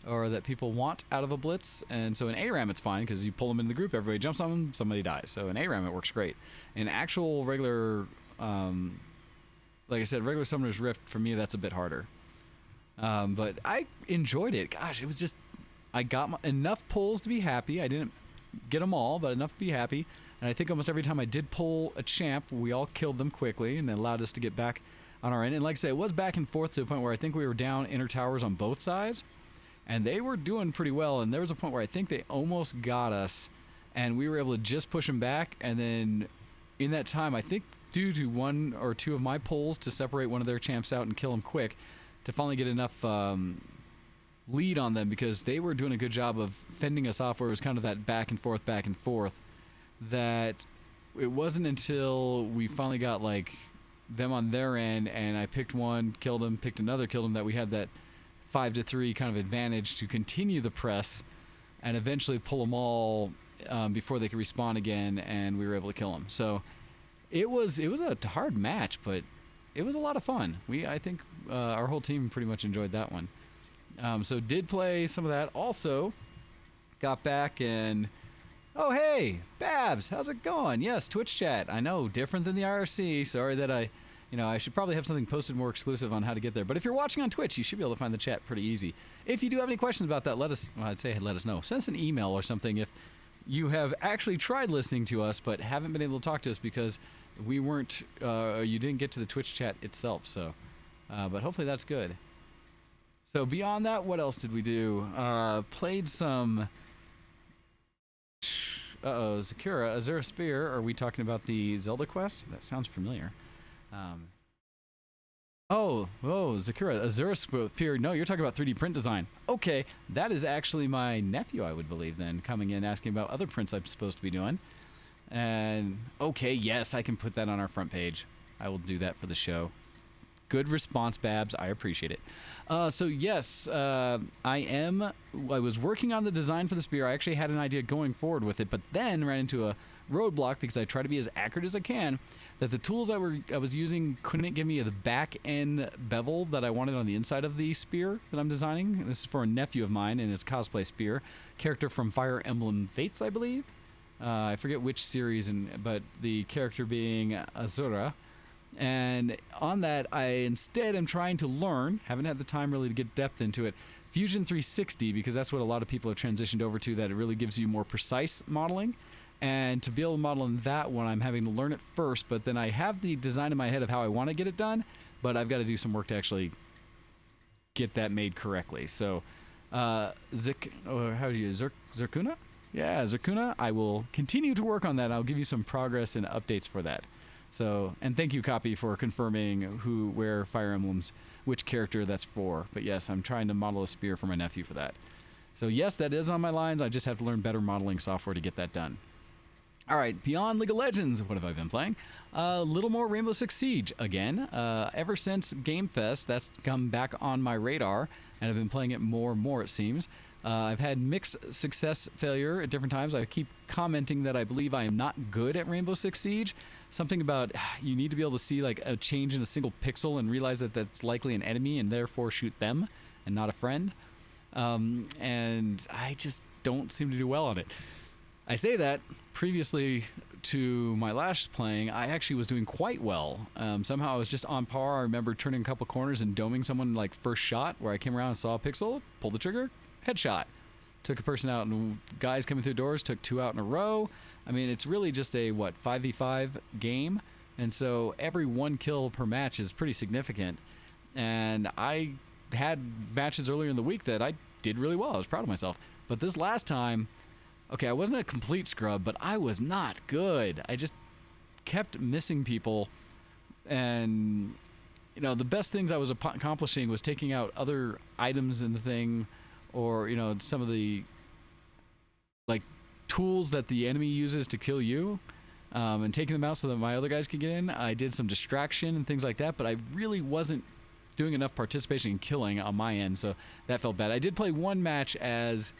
or that people want out of a Blitz. And so in ARAM it's fine, because you pull them into the group, everybody jumps on them, somebody dies. So in ARAM it works great. In actual regular like I said, regular Summoner's Rift, for me, that's a bit harder. But I enjoyed it. Gosh, it was just, I got enough pulls to be happy. I didn't get them all, but enough to be happy. And I think almost every time I did pull a champ, we all killed them quickly, and it allowed us to get back on our end. And like I said, it was back and forth to a point where I think we were down inner towers on both sides, and they were doing pretty well. And there was a point where I think they almost got us, and we were able to just push them back. And then in that time, I think due to one or two of my pulls to separate one of their champs out and kill them quick, to finally get enough lead on them, because they were doing a good job of fending us off, where it was kind of that back and forth, that it wasn't until we finally got like them on their end and I picked one, killed him, picked another, killed him, that we had that 5-3 kind of advantage to continue the press and eventually pull them all before they could respawn again, and we were able to kill them. So it was a hard match, but it was a lot of fun. I think our whole team pretty much enjoyed that one. So did play some of that. Also got back and, oh hey, Babs, how's it going? Yes, Twitch chat. I know, different than the IRC. Sorry that I should probably have something posted more exclusive on how to get there. But if you're watching on Twitch, you should be able to find the chat pretty easy. If you do have any questions about that, let us know. Send us an email or something if you have actually tried listening to us but haven't been able to talk to us because we weren't, you didn't get to the Twitch chat itself. So, but hopefully that's good. So beyond that, what else did we do? Played some... Zakura, Azura Spear. Are we talking about the Zelda quest? That sounds familiar. Zakura, Azura Spear. No, you're talking about 3D print design. Okay, that is actually my nephew, I would believe, then, coming in asking about other prints I'm supposed to be doing. And, okay, yes, I can put that on our front page. I will do that for the show. Good response, Babs. I appreciate it. So yes, I was working on the design for the spear. I actually had an idea going forward with it, but then ran into a roadblock because I try to be as accurate as I can, that the tools I was using couldn't give me the back end bevel that I wanted on the inside of the spear that I'm designing. This is for a nephew of mine and his cosplay spear, character from Fire Emblem Fates, I believe. I forget which series, but the character being Azura. And on that, I instead am trying to learn, haven't had the time really to get depth into it, Fusion 360, because that's what a lot of people have transitioned over to, that it really gives you more precise modeling. And to be able to model in that one, I'm having to learn it first, but then I have the design in my head of how I want to get it done, but I've got to do some work to actually get that made correctly. So, Zerkuna? Yeah, Zerkuna. I will continue to work on that. I'll give you some progress and updates for that. So, and thank you, Copy, for confirming where Fire Emblems, which character that's for. But yes, I'm trying to model a spear for my nephew for that. So yes, that is on my lines. I just have to learn better modeling software to get that done. All right, beyond League of Legends, what have I been playing? A little more Rainbow Six Siege again. Ever since Game Fest, that's come back on my radar, and I've been playing it more and more, it seems. I've had mixed success failure at different times. I keep commenting that I believe I am not good at Rainbow Six Siege. Something about you need to be able to see like a change in a single pixel and realize that that's likely an enemy and therefore shoot them and not a friend. And I just don't seem to do well on it. I say that previously to my last playing, I actually was doing quite well. Somehow I was just on par. I remember turning a couple corners and doming someone like first shot, where I came around and saw a pixel, pulled the trigger, headshot. Took a person out, and guys coming through doors, took 2 out in a row. I mean, it's really just a, 5v5 game. And so every 1 kill per match is pretty significant. And I had matches earlier in the week that I did really well. I was proud of myself. But this last time, okay, I wasn't a complete scrub, but I was not good. I just kept missing people. And, you know, the best things I was accomplishing was taking out other items in the thing, or, you know, some of the, like, tools that the enemy uses to kill you, and taking them out so that my other guys could get in. I did some distraction and things like that, but I really wasn't doing enough participation in killing on my end, so that felt bad. I did play one match as,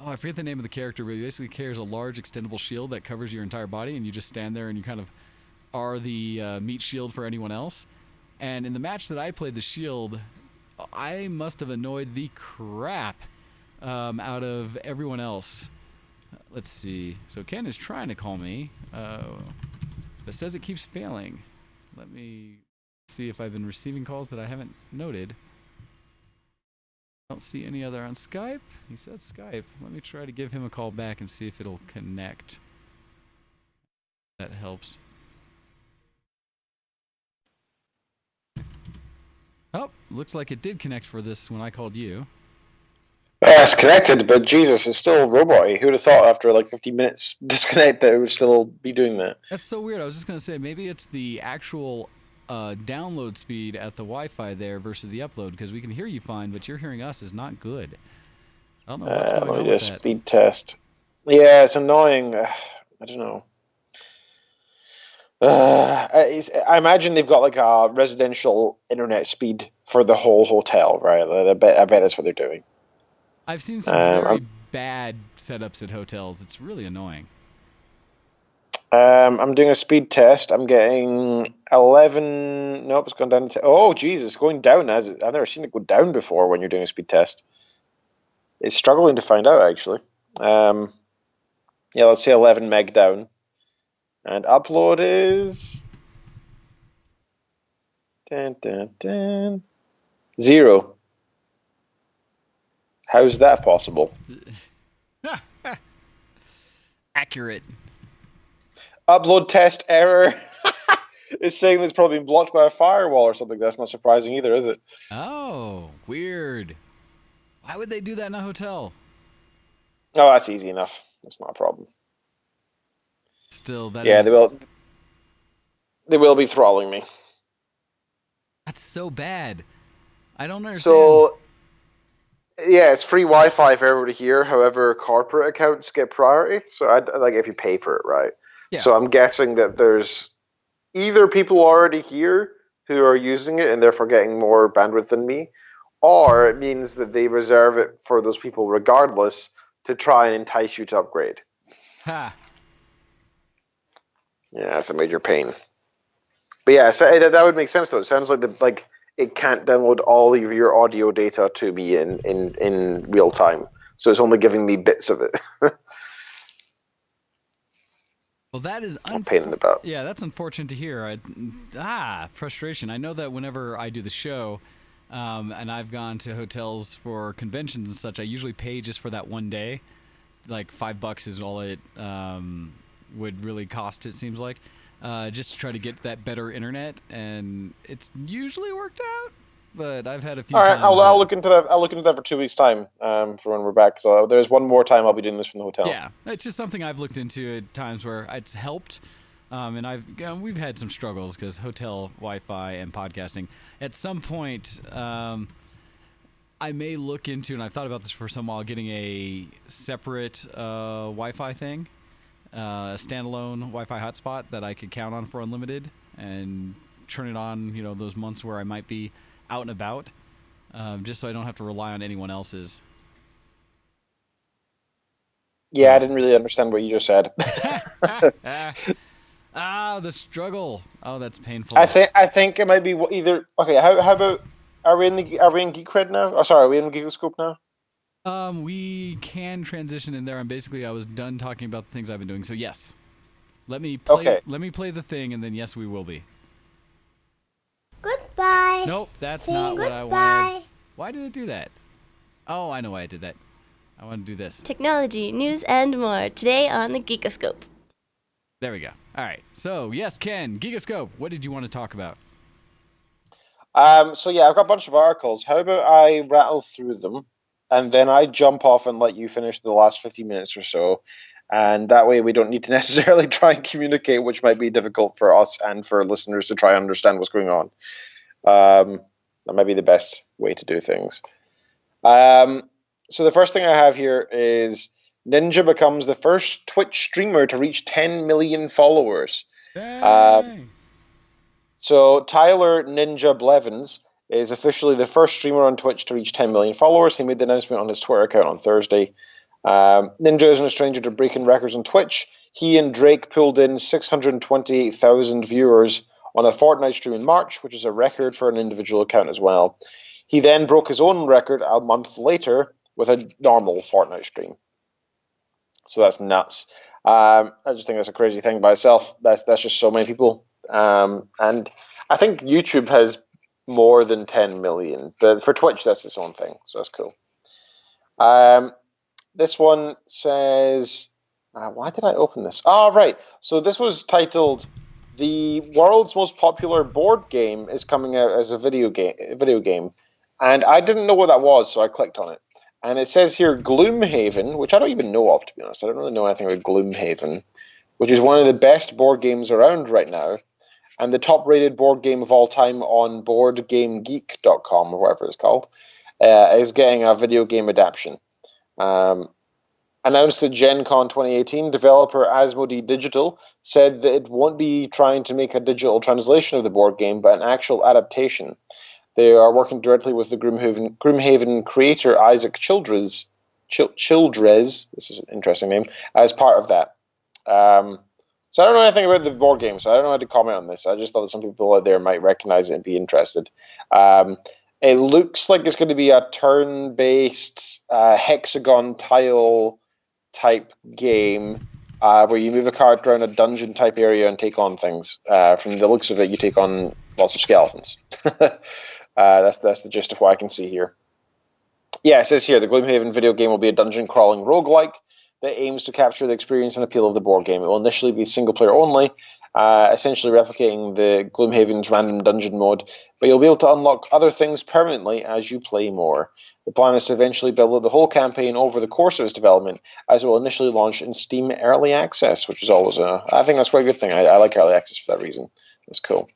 I forget the name of the character, but he basically carries a large extendable shield that covers your entire body, and you just stand there and you kind of are the meat shield for anyone else. And in the match that I played the shield, I must have annoyed the crap out of everyone else. Let's see. So Ken is trying to call me, but says it keeps failing. Let me See if I've been receiving calls that I haven't noted. I don't see any other on Skype. He said Skype. Let me try to give him a call back and see if it'll connect. That helps. Oh, looks like it did connect for this when I called you. Yeah, it's connected, but Jesus, it's still robot-y. Who would have thought after like 15 minutes disconnect that it would still be doing that? That's so weird. I was just going to say, maybe it's the actual download speed at the Wi-Fi there versus the upload, because we can hear you fine, but you're hearing us is not good. I don't know what's going on with that. Speed test. Yeah, it's annoying. I don't know. I imagine they've got like a residential internet speed for the whole hotel, right? I bet that's what they're doing. I've seen some very bad setups at hotels. It's really annoying. I'm doing a speed test. I'm getting 11. Nope, it's gone down to. Oh, Jesus, going down. I've never seen it go down before when you're doing a speed test. It's struggling to find out, actually. Yeah, let's say 11 meg down. And upload is 0. How's that possible? Accurate. Upload test error. It's saying it's probably been blocked by a firewall or something. That's not surprising either, is it? Oh, weird. Why would they do that in a hotel? Oh, that's easy enough. That's not a problem. Still, They will be throttling me. That's so bad. I don't understand. So, yeah, it's free Wi-Fi for everybody here. However, corporate accounts get priority. So, like if you pay for it, right? Yeah. So, I'm guessing that there's either people already here who are using it and therefore getting more bandwidth than me, or it means that they reserve it for those people regardless to try and entice you to upgrade. Ha. Yeah, that's a major pain. But yeah, so that would make sense though. It sounds like it can't download all of your audio data to me in real time. So it's only giving me bits of it. Well, that is a pain in the butt. Yeah, that's unfortunate to hear. Frustration. I know that whenever I do the show, and I've gone to hotels for conventions and such, I usually pay just for that one day. Like $5 is all it would really cost, it seems like, just to try to get that better internet, and it's usually worked out. But I've had a few times. All right, I'll look into that. I'll look into that for 2 weeks' time, for when we're back. So there's one more time I'll be doing this from the hotel. Yeah, it's just something I've looked into at times where it's helped, and we've had some struggles because hotel Wi-Fi and podcasting. At some point, I may look into, and I've thought about this for some while, getting a separate Wi-Fi thing, a standalone Wi-Fi hotspot that I could count on for unlimited, and turn it on. Those months where I might be out and about, just so I don't have to rely on anyone else's. Yeah, I didn't really understand what you just said. The struggle. Oh, that's painful. I think it might be either. Okay, how about are we in Geek Cred now? Oh, sorry, are we in Geekoscope now? We can transition in there, and basically I was done talking about the things I've been doing. So yes, let me play. Okay. Let me play the thing, and then yes, we will be. Goodbye. Nope, that's Say not what I goodbye. wanted. Why did it do that? Oh, I know why I did that. I want to do this. Technology, news, and more today on the Geekoscope. There we go. All right. So yes, Ken, Geekoscope. What did you want to talk about? So yeah, I've got a bunch of articles. How about I rattle through them, and then I jump off and let you finish the last 50 minutes or so, and that way we don't need to necessarily try and communicate, which might be difficult for us and for listeners to try and understand what's going on. That might be the best way to do things. So the first thing I have here is Ninja becomes the first Twitch streamer to reach 10 million followers. Dang. So Tyler Ninja Blevins is officially the first streamer on Twitch to reach 10 million followers. He made the announcement on his Twitter account on Thursday. Ninja isn't a stranger to breaking records on Twitch. He and Drake pulled in 628,000 viewers on a Fortnite stream in March, which is a record for an individual account as well. He then broke his own record a month later with a normal Fortnite stream. So that's nuts. I just think that's a crazy thing by itself. That's just so many people. And I think YouTube has more than 10 million, but for Twitch, that's its own thing, so that's cool. This one says, why did I open this? Oh, right. So this was titled, "The World's Most Popular Board Game is Coming Out as a Video Game," and I didn't know what that was, so I clicked on it. And it says here Gloomhaven, which I don't even know of, to be honest. I don't really know anything about Gloomhaven, which is one of the best board games around right now, and the top-rated board game of all time on BoardGameGeek.com, or whatever it's called, is getting a video game adaptation. Announced at Gen Con 2018, developer Asmodee Digital said that it won't be trying to make a digital translation of the board game, but an actual adaptation. They are working directly with the Gloomhaven creator Isaac Childress, this is an interesting name, as part of that. So I don't know anything about the board game, so I don't know how to comment on this. I just thought that some people out there might recognize it and be interested. It looks like it's going to be a turn-based hexagon tile type game where you move a card around a dungeon type area and take on things. From the looks of it, you take on lots of skeletons. That's the gist of what I can see here. Yeah, it says here, the Gloomhaven video game will be a dungeon crawling roguelike that aims to capture the experience and appeal of the board game. It will initially be single player only, essentially replicating the Gloomhaven's random dungeon mode, but you'll be able to unlock other things permanently as you play more. The plan is to eventually build out the whole campaign over the course of its development, as it will initially launch in Steam Early Access, which is always I think that's quite a good thing. I like Early Access for that reason. That's cool.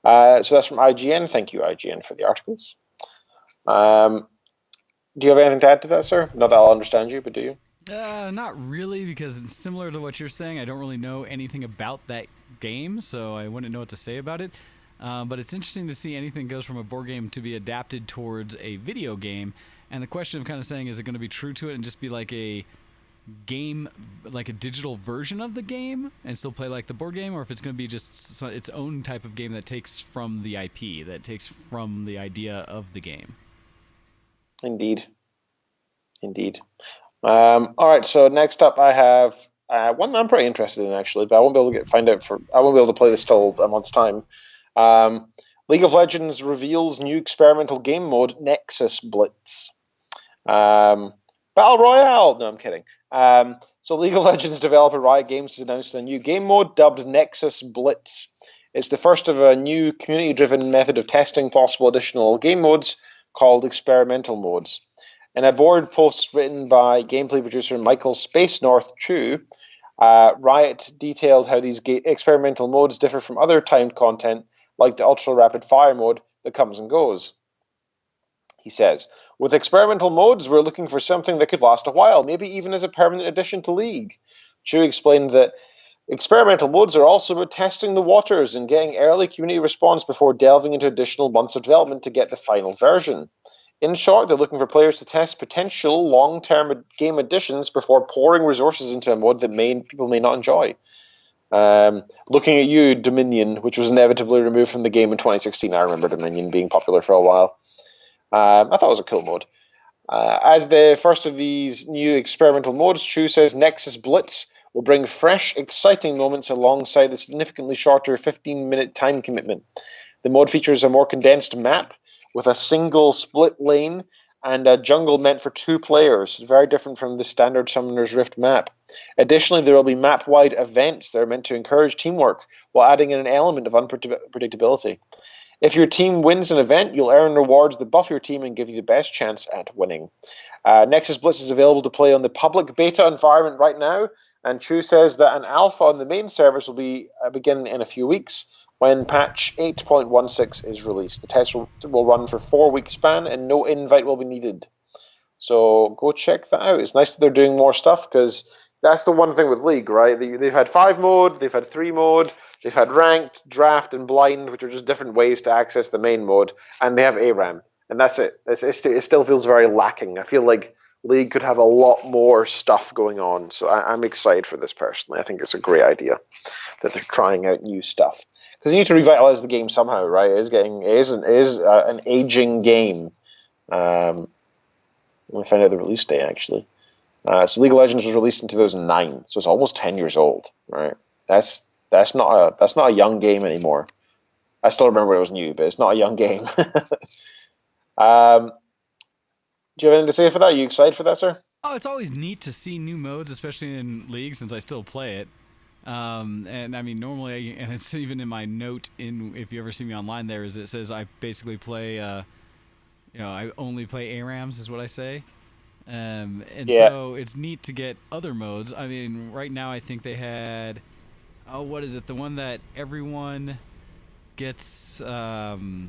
So that's from IGN. Thank you, IGN, for the articles. Do you have anything to add to that, sir? Not that I'll understand you, but do you? Not really, because it's similar to what you're saying. I don't really know anything about that game, so I wouldn't know what to say about it. But it's interesting to see anything goes from a board game to be adapted towards a video game. And the question I'm kind of saying, is it going to be true to it and just be like a game, like a digital version of the game and still play like the board game, or if it's going to be just its own type of game that takes from the IP, that takes from the idea of the game? Indeed. All right, so next up I have one that I'm pretty interested in, actually, but I won't be able to I won't be able to play this till a month's time. League of Legends reveals new experimental game mode, Nexus Blitz. Battle Royale. No, I'm kidding. So League of Legends developer Riot Games has announced a new game mode dubbed Nexus Blitz. It's the first of a new community-driven method of testing possible additional game modes called experimental modes. In a board post written by gameplay producer Michael Space North Chu, Riot detailed how these experimental modes differ from other timed content, like the ultra rapid fire mode that comes and goes. He says, "With experimental modes, we're looking for something that could last a while, maybe even as a permanent addition to League." Chu explained that experimental modes are also about testing the waters and getting early community response before delving into additional months of development to get the final version. In short, they're looking for players to test potential long-term game additions before pouring resources into a mode that people may not enjoy. Looking at you, Dominion, which was inevitably removed from the game in 2016. I remember Dominion being popular for a while. I thought it was a cool mode. As the first of these new experimental modes, Chu says Nexus Blitz will bring fresh, exciting moments alongside the significantly shorter 15-minute time commitment. The mode features a more condensed map with a single split lane and a jungle meant for 2 players, very different from the standard Summoner's Rift map. Additionally, there will be map-wide events that are meant to encourage teamwork while adding in an element of unpredictability. If your team wins an event, you'll earn rewards that buff your team and give you the best chance at winning. Nexus Blitz is available to play on the public beta environment right now, and Chu says that an alpha on the main servers will begin in a few weeks when patch 8.16 is released. The test will run for 4-week span and no invite will be needed. So go check that out. It's nice that they're doing more stuff, because that's the one thing with League, right? They've had 5 mode, they've had 3 mode, they've had ranked, draft, and blind, which are just different ways to access the main mode, and they have ARAM, and that's it. It still feels very lacking. I feel like League could have a lot more stuff going on, so I'm excited for this personally. I think it's a great idea that they're trying out new stuff, because you need to revitalize the game somehow, right? It is an aging game. Let me find out the release date, actually. So League of Legends was released in 2009, so it's almost 10 years old, right? That's not a young game anymore. I still remember it was new, but it's not a young game. Do you have anything to say for that? Are you excited for that, sir? Oh, it's always neat to see new modes, especially in League, since I still play it. And I mean, normally, and it's even in my note if you ever see me online, there is it says I basically play, I only play ARAMs is what I say. And so it's neat to get other modes. I mean, right now I think they had, what is it? The one that everyone gets the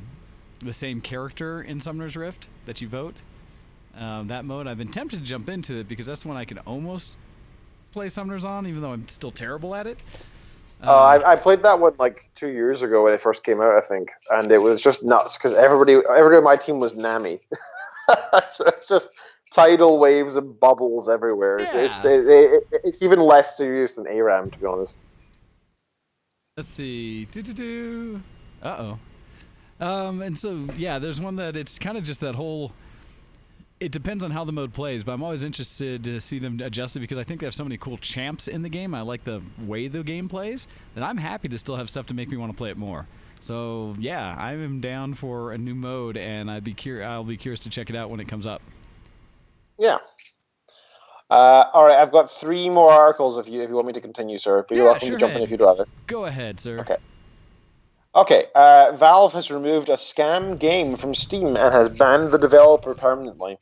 same character in Summoner's Rift that you vote. That mode, I've been tempted to jump into it because that's one I can almost play Summoners on, even though I'm still terrible at it. I played that one like 2 years ago when it first came out, I think, and it was just nuts because everybody on my team was Nami. So it's just tidal waves and bubbles everywhere. Yeah. It's even less serious than ARAM, to be honest. Let's see. Uh-oh. And so, yeah, there's one that it's kind of just that whole... It depends on how the mode plays, but I'm always interested to see them adjust it because I think they have so many cool champs in the game. I like the way the game plays that I'm happy to still have stuff to make me want to play it more. So, yeah, I'm down for a new mode, and I'll be curious to check it out when it comes up. Yeah. All right, I've got 3 more articles if you want me to continue, sir. But you're welcome to jump in if you'd rather. Go ahead, sir. Okay. Valve has removed a scam game from Steam and has banned the developer permanently.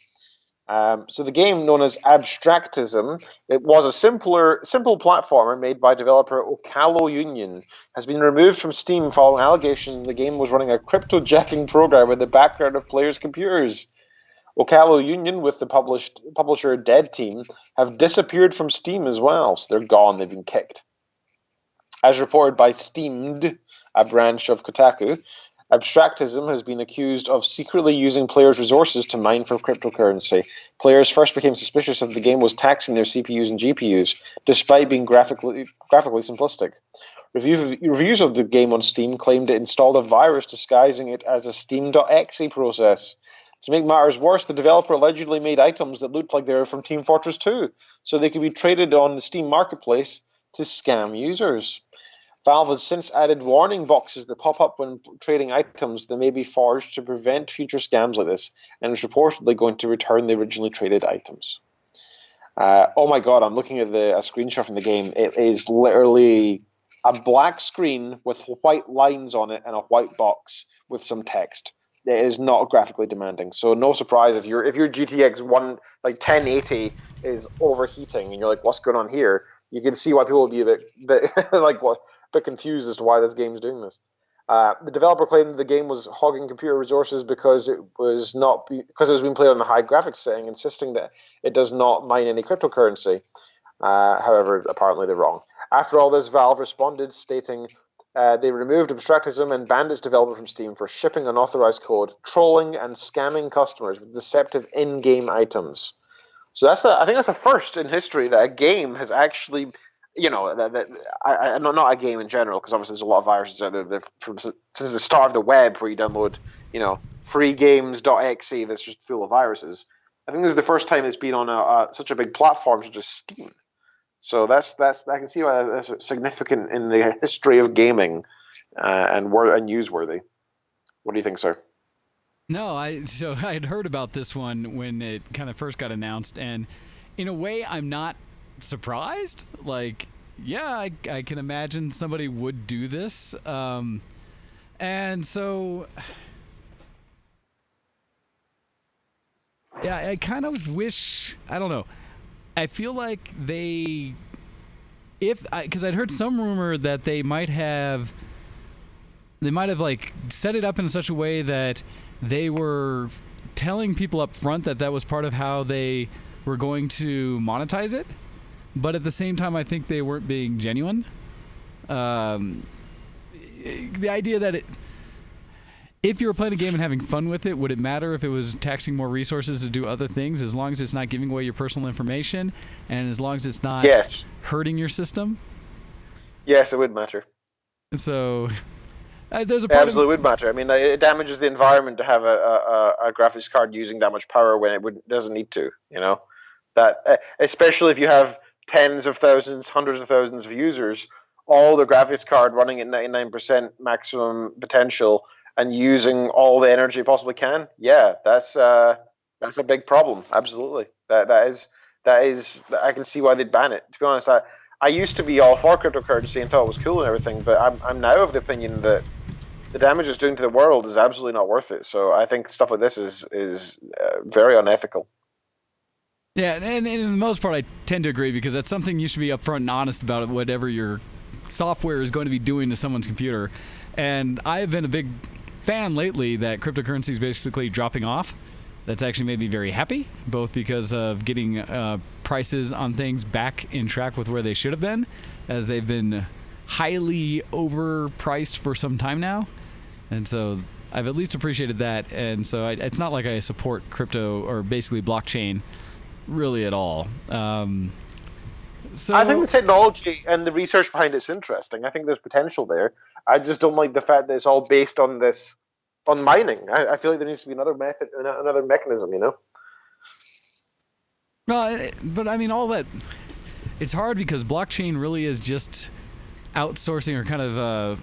So the game, known as Abstractism, it was a simple platformer made by developer Ocalo Union, has been removed from Steam following allegations the game was running a crypto-jacking program in the background of players' computers. Ocalo Union, with the publisher Dead Team, have disappeared from Steam as well, so they're gone, they've been kicked. As reported by Steamed, a branch of Kotaku, Abstractism has been accused of secretly using players' resources to mine for cryptocurrency. Players first became suspicious that the game was taxing their CPUs and GPUs, despite being graphically simplistic. Reviews of the game on Steam claimed it installed a virus disguising it as a Steam.exe process. To make matters worse, the developer allegedly made items that looked like they were from Team Fortress 2, so they could be traded on the Steam marketplace to scam users. Valve has since added warning boxes that pop up when trading items that may be forged to prevent future scams like this, and is reportedly going to return the originally traded items. Oh my god, I'm looking at a screenshot from the game. It is literally a black screen with white lines on it and a white box with some text. It is not graphically demanding, so no surprise if your GTX 1080 is overheating and you're like, what's going on here? You can see why people would be a bit confused as to why this game is doing this. The developer claimed that the game was hogging computer resources because it was being played on the high graphics setting, insisting that it does not mine any cryptocurrency. However, apparently they're wrong. After all this, Valve responded, stating they removed Abstractism and banned its developer from Steam for shipping unauthorized code, trolling, and scamming customers with deceptive in-game items. So I think that's a first in history that a game has actually, not a game in general, because obviously there's a lot of viruses out there since the start of the web where you download, freegames.exe that's just full of viruses. I think this is the first time it's been on such a big platform such as Steam. So I can see why that's significant in the history of gaming and newsworthy. What do you think, sir? No, I had heard about this one when it kind of first got announced, and in a way, I'm not surprised. Like, yeah, I can imagine somebody would do this, and so, yeah, I kind of wish, I don't know. I feel like because I'd heard some rumor that they might have like set it up in such a way that they were telling people up front that was part of how they were going to monetize it, but at the same time, I think they weren't being genuine. The idea that if you were playing a game and having fun with it, would it matter if it was taxing more resources to do other things, as long as it's not giving away your personal information and as long as it's not hurting your system? Yes, it would matter. So there's it absolutely would matter. I mean, it damages the environment to have a graphics card using that much power when it doesn't need to. That especially if you have tens of thousands, hundreds of thousands of users all the graphics card running at 99% maximum potential and using all the energy it possibly can, yeah, that's a big problem. Absolutely, that is I can see why they'd ban it. To be honest, I used to be all for cryptocurrency and thought it was cool and everything, but I'm now of the opinion that the damage it's doing to the world is absolutely not worth it. So I think stuff like this is very unethical. Yeah, and in the most part, I tend to agree because that's something you should be upfront and honest about whatever your software is going to be doing to someone's computer. And I've been a big fan lately that cryptocurrency is basically dropping off. That's actually made me very happy, both because of getting prices on things back in track with where they should have been, as they've been highly overpriced for some time now. And so I've at least appreciated that. And so it's not like I support crypto or basically blockchain really at all. So I think the technology and the research behind it's interesting. I think there's potential there. I just don't like the fact that it's all based on mining. I feel like there needs to be another method, another mechanism. Well, but I mean, all that, it's hard because blockchain really is just outsourcing or kind of,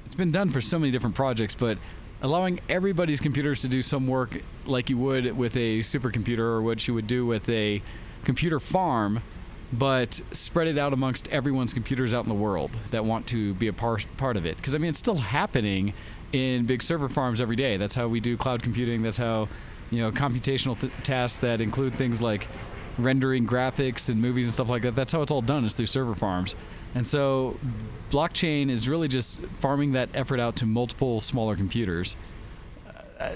it's been done for so many different projects, but allowing everybody's computers to do some work like you would with a supercomputer or what you would do with a computer farm, but spread it out amongst everyone's computers out in the world that want to be a part of it. Because, I mean, it's still happening in big server farms every day. That's how we do cloud computing. That's how, computational tasks that include things like rendering graphics and movies and stuff like that. That's how it's all done, is through server farms. And so blockchain is really just farming that effort out to multiple smaller computers.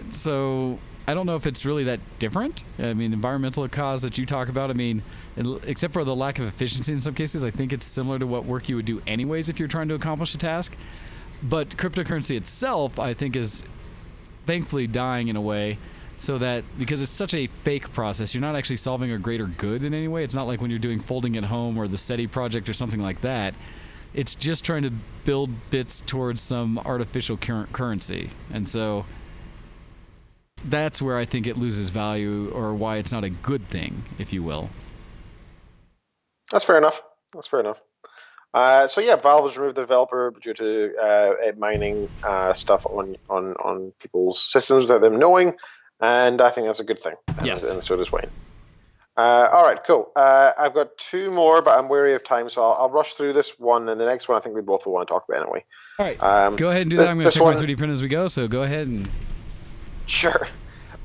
So I don't know if it's really that different. I mean, environmental cause that you talk about, I mean, except for the lack of efficiency in some cases, I think it's similar to what work you would do anyways if you're trying to accomplish a task. But cryptocurrency itself, I think, is thankfully dying in a way, so that because it's such a fake process, you're not actually solving a greater good in any way. It's not like when you're doing Folding at Home or the SETI project or something like that. It's just trying to build bits towards some artificial currency. And so that's where I think it loses value, or why it's not a good thing, if you will. That's fair enough. So yeah, Valve has removed the developer due to it mining stuff on people's systems without them knowing, and I think that's a good thing. Yes. And so does Wayne. All right, cool. I've got two more, but I'm wary of time, so I'll rush through this one, and the next one I think we both will want to talk about anyway. All right, go ahead and do that. I'm going to check my 3D print as we go, so go ahead and... Sure.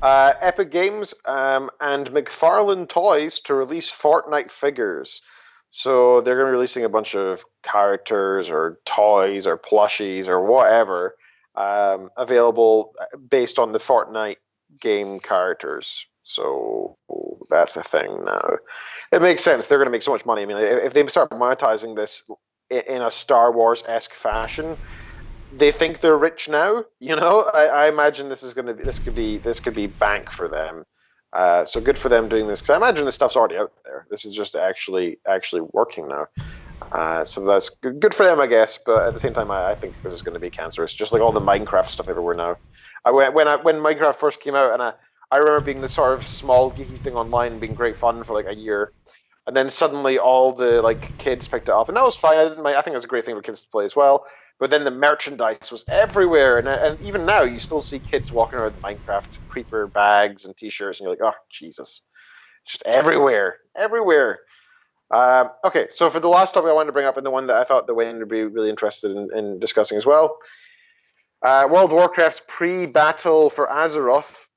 Epic Games and McFarlane Toys to release Fortnite figures. So they're going to be releasing a bunch of characters or toys or plushies or whatever available based on the Fortnite game characters. So that's a thing now. It makes sense. They're going to make so much money. I mean, if they start monetizing this in a Star Wars-esque fashion, they think they're rich now. I imagine this could be bank for them. So good for them doing this, because I imagine this stuff's already out there. This is just actually working now. So that's good for them, I guess. But at the same time, I think this is going to be cancerous, just like all the Minecraft stuff everywhere now. When Minecraft first came out, and I remember being this sort of small geeky thing online, being great fun for like a year, and then suddenly all the kids picked it up, and that was fine. I think it was a great thing for kids to play as well. But then the merchandise was everywhere, and even now you still see kids walking around with Minecraft creeper bags and T-shirts, and you're like, oh Jesus, it's just everywhere. Okay, so for the last topic I wanted to bring up, and the one that I thought that Wayne would be really interested in discussing as well, World of Warcraft's pre-battle for Azeroth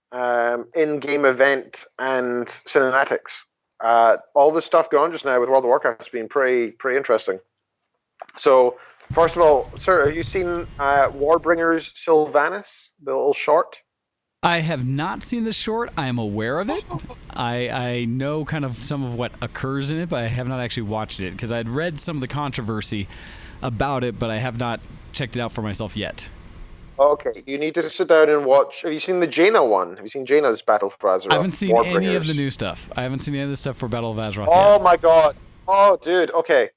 in-game event and cinematics. All this stuff going on just now with World of Warcraft has been pretty interesting. So, first of all, sir, have you seen Warbringers Sylvanas, the little short? I have not seen the short. I am aware of it. I know kind of some of what occurs in it, but I have not actually watched it, because I'd read some of the controversy about it, but I have not checked it out for myself yet. Okay, you need to sit down and watch. Have you seen the Jaina one? Have you seen Jaina's Battle for Azeroth? I haven't seen any of the new stuff. I haven't seen any of the stuff for Battle of Azeroth yet. Oh my god. Oh, dude. Okay.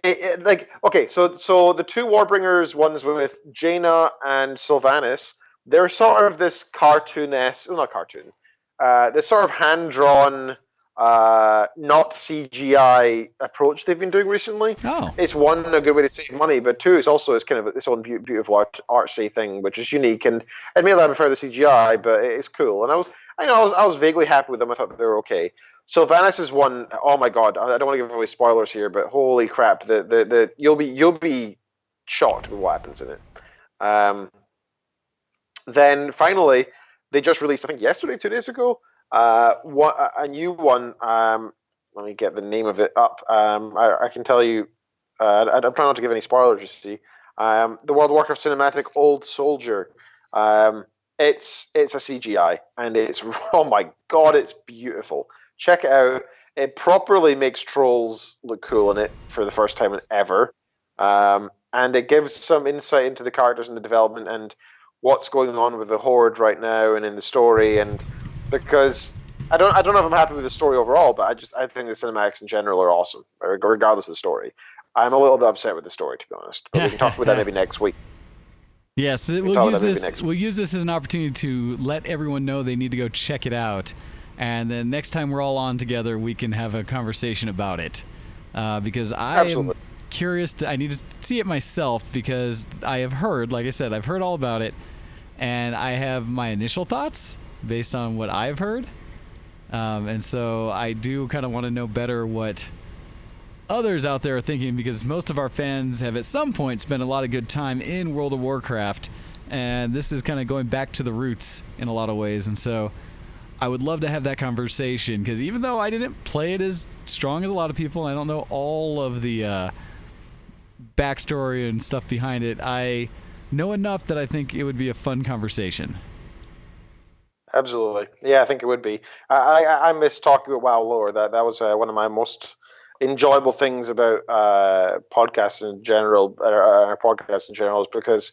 So the two Warbringers ones with Jaina and Sylvanas, they're sort of this cartoon-esque, well, not cartoon, this sort of hand-drawn not CGI approach they've been doing recently. Oh. It's one, a good way to save money, but two, it's also it's kind of its own beautiful artsy thing, which is unique. And admittedly, I prefer the CGI, but it's cool. And I was vaguely happy with them. I thought they were okay. Sylvanas is one. Oh my god, I don't want to give away spoilers here, but holy crap, you'll be shocked with what happens in it. Then finally, they just released, I think yesterday, 2 days ago, a new one. Let me get the name of it up. I can tell you. I'm trying not to give any spoilers. You see, the World of Warcraft cinematic Old Soldier. It's a CGI, and it's oh my god, it's beautiful. Check it out. It properly makes trolls look cool in it for the first time ever, and it gives some insight into the characters and the development and what's going on with the Horde right now and in the story. And because I don't know if I'm happy with the story overall, but I think the cinematics in general are awesome, regardless of the story. I'm a little bit upset with the story, to be honest, but we can talk about that maybe next week. Yes, we'll use this as an opportunity to let everyone know they need to go check it out, and then next time we're all on together, we can have a conversation about it. Because am curious. I need to see it myself because I have heard, like I said, I've heard all about it, and I have my initial thoughts based on what I've heard, and so I do kind of want to know better what others out there are thinking, because most of our fans have at some point spent a lot of good time in World of Warcraft, and this is kind of going back to the roots in a lot of ways. And so I would love to have that conversation, because even though I didn't play it as strong as a lot of people, and I don't know all of the backstory and stuff behind it, I know enough that I think it would be a fun conversation. Absolutely. Yeah, I think it would be. I miss talking about WoW lore. That was one of my most enjoyable things about podcasts in general, our podcast in general, is because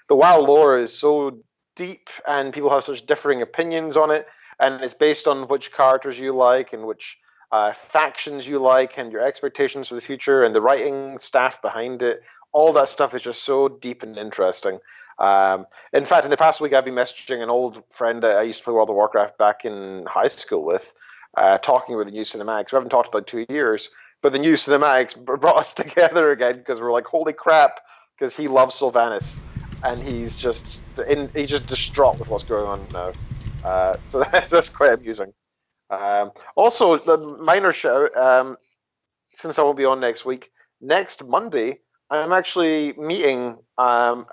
the WoW lore is so deep and people have such differing opinions on it, and it's based on which characters you like and which factions you like and your expectations for the future and the writing staff behind it. All that stuff is just so deep and interesting. In fact, in the past week, I've been messaging an old friend that I used to play World of Warcraft back in high school with, talking about the new cinematics. We haven't talked about 2 years, but the new cinematics brought us together again because we're like, holy crap, because he loves Sylvanas, and he's just distraught with what's going on now. So that's quite amusing. Also, the minor shout, since I won't be on next week, next Monday, I'm actually meeting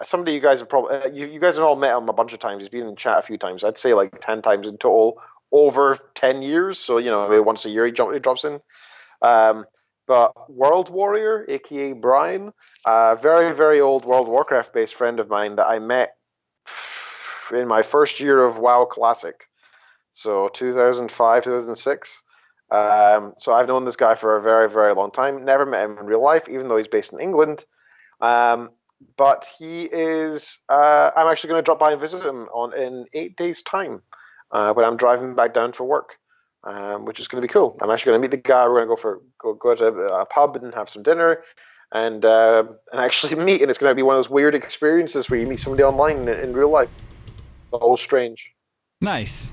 somebody you guys have probably you guys have all met him a bunch of times. He's been in chat a few times. I'd say like 10 times in total over 10 years. So maybe once a year he drops in. But World Warrior, aka Brian, a very very old World of Warcraft based friend of mine that I met in my first year of WoW Classic, so 2005 2006. So I've known this guy for a very, very long time. Never met him in real life, even though he's based in England. But he is. I'm actually going to drop by and visit him in 8 days' time when I'm driving back down for work, which is going to be cool. I'm actually going to meet the guy. We're going to go to a pub and have some dinner, and actually meet. And it's going to be one of those weird experiences where you meet somebody online in real life. It's all strange. Nice.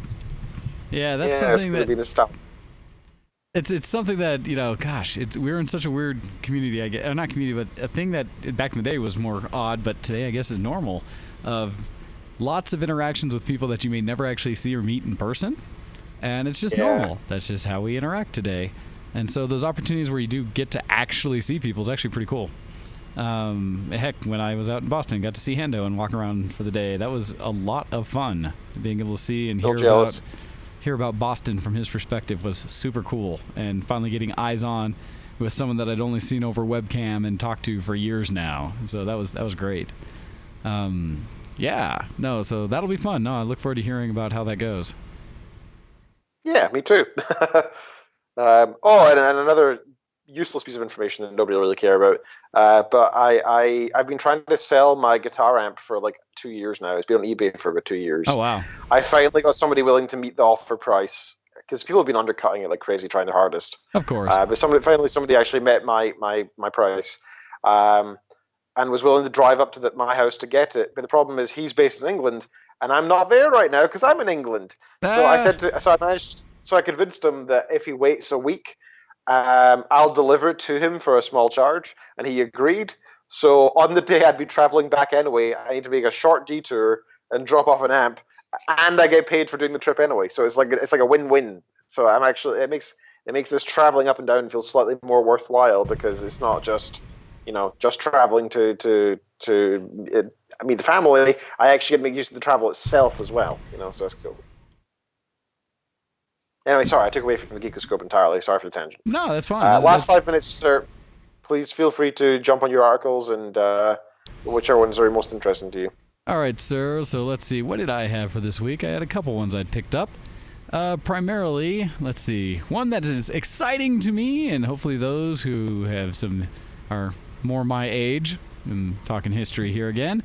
Yeah, that's something that. It's something that, gosh, we're in such a weird community, I guess. Not community, but a thing that back in the day was more odd, but today I guess is normal, of lots of interactions with people that you may never actually see or meet in person. And it's just normal. That's just how we interact today. And so those opportunities where you do get to actually see people is actually pretty cool. Heck, when I was out in Boston, got to see Hendo and walk around for the day. That was a lot of fun. Being able to see and hear about Boston from his perspective was super cool, and finally getting eyes on with someone that I'd only seen over webcam and talked to for years now. So that was great. So that'll be fun. No, I look forward to hearing about how that goes. Yeah, me too. And another useless piece of information that nobody will really care about. But I've been trying to sell my guitar amp for like 2 years now. It's been on eBay for about 2 years. Oh wow! I finally got somebody willing to meet the offer price, because people have been undercutting it like crazy, trying their hardest. Of course. But somebody actually met my price, and was willing to drive up to my house to get it. But the problem is he's based in England, and I'm not there right now because I'm in England. So I So I convinced him that if he waits a week, I'll deliver it to him for a small charge, and he agreed. So on the day I'd be traveling back anyway, I need to make a short detour and drop off an amp, and I get paid for doing the trip anyway. So it's like a win-win. So I'm actually it makes this traveling up and down feel slightly more worthwhile because it's not just just traveling to meet the family. I actually get to make use of the travel itself as well. So that's cool. Anyway, sorry, I took away from the Geekoscope entirely. Sorry for the tangent. No, that's fine. Last 5 minutes, sir. Please feel free to jump on your articles and whichever ones are most interesting to you. All right, sir. So let's see. What did I have for this week? I had a couple ones I'd picked up. Primarily, let's see. One that is exciting to me, and hopefully those who are more my age. I'm talking history here again.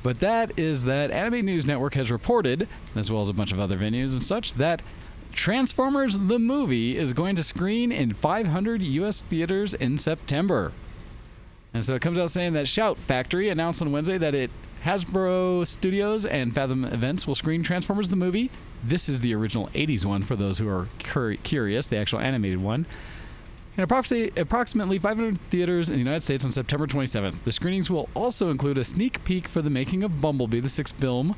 But that is that Anime News Network has reported, as well as a bunch of other venues and such, that Transformers the movie is going to screen in 500 U.S. theaters in September. And so it comes out saying that Shout Factory announced on Wednesday that Hasbro Studios and Fathom Events will screen Transformers the movie. This is the original 80s one for those who are curious, the actual animated one. In approximately 500 theaters in the United States on September 27th. The screenings will also include a sneak peek for the making of Bumblebee, the sixth film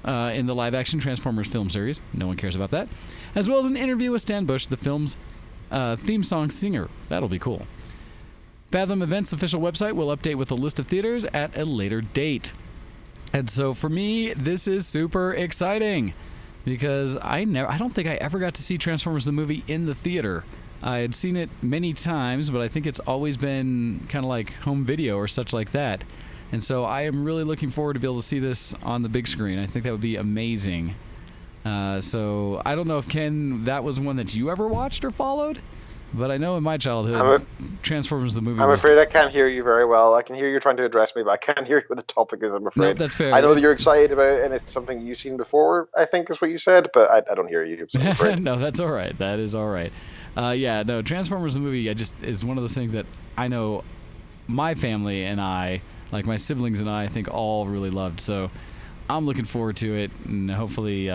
in the live-action Transformers film series. No one cares about that. As well as an interview with Stan Bush, the film's theme song singer. That'll be cool. Fathom Events' official website will update with a list of theaters at a later date. And so for me, this is super exciting because I don't think I ever got to see Transformers the movie in the theater. I had seen it many times, but I think it's always been kind of like home video or such like that. And so I am really looking forward to be able to see this on the big screen. I think that would be amazing. So I don't know if, Ken, that was one that you ever watched or followed, but I know in my childhood, Transformers the movie I'm afraid I can't hear you very well. I can hear you trying to address me, but I can't hear you what the topic is, I'm afraid. Nope, that's fair. I know that you're excited about it, and it's something you've seen before, I think is what you said, but I don't hear you. So I'm afraid. No, that's all right. That is all right. Transformers the movie is one of those things that I know my family and I, like my siblings and I think all really loved. So I'm looking forward to it, and hopefully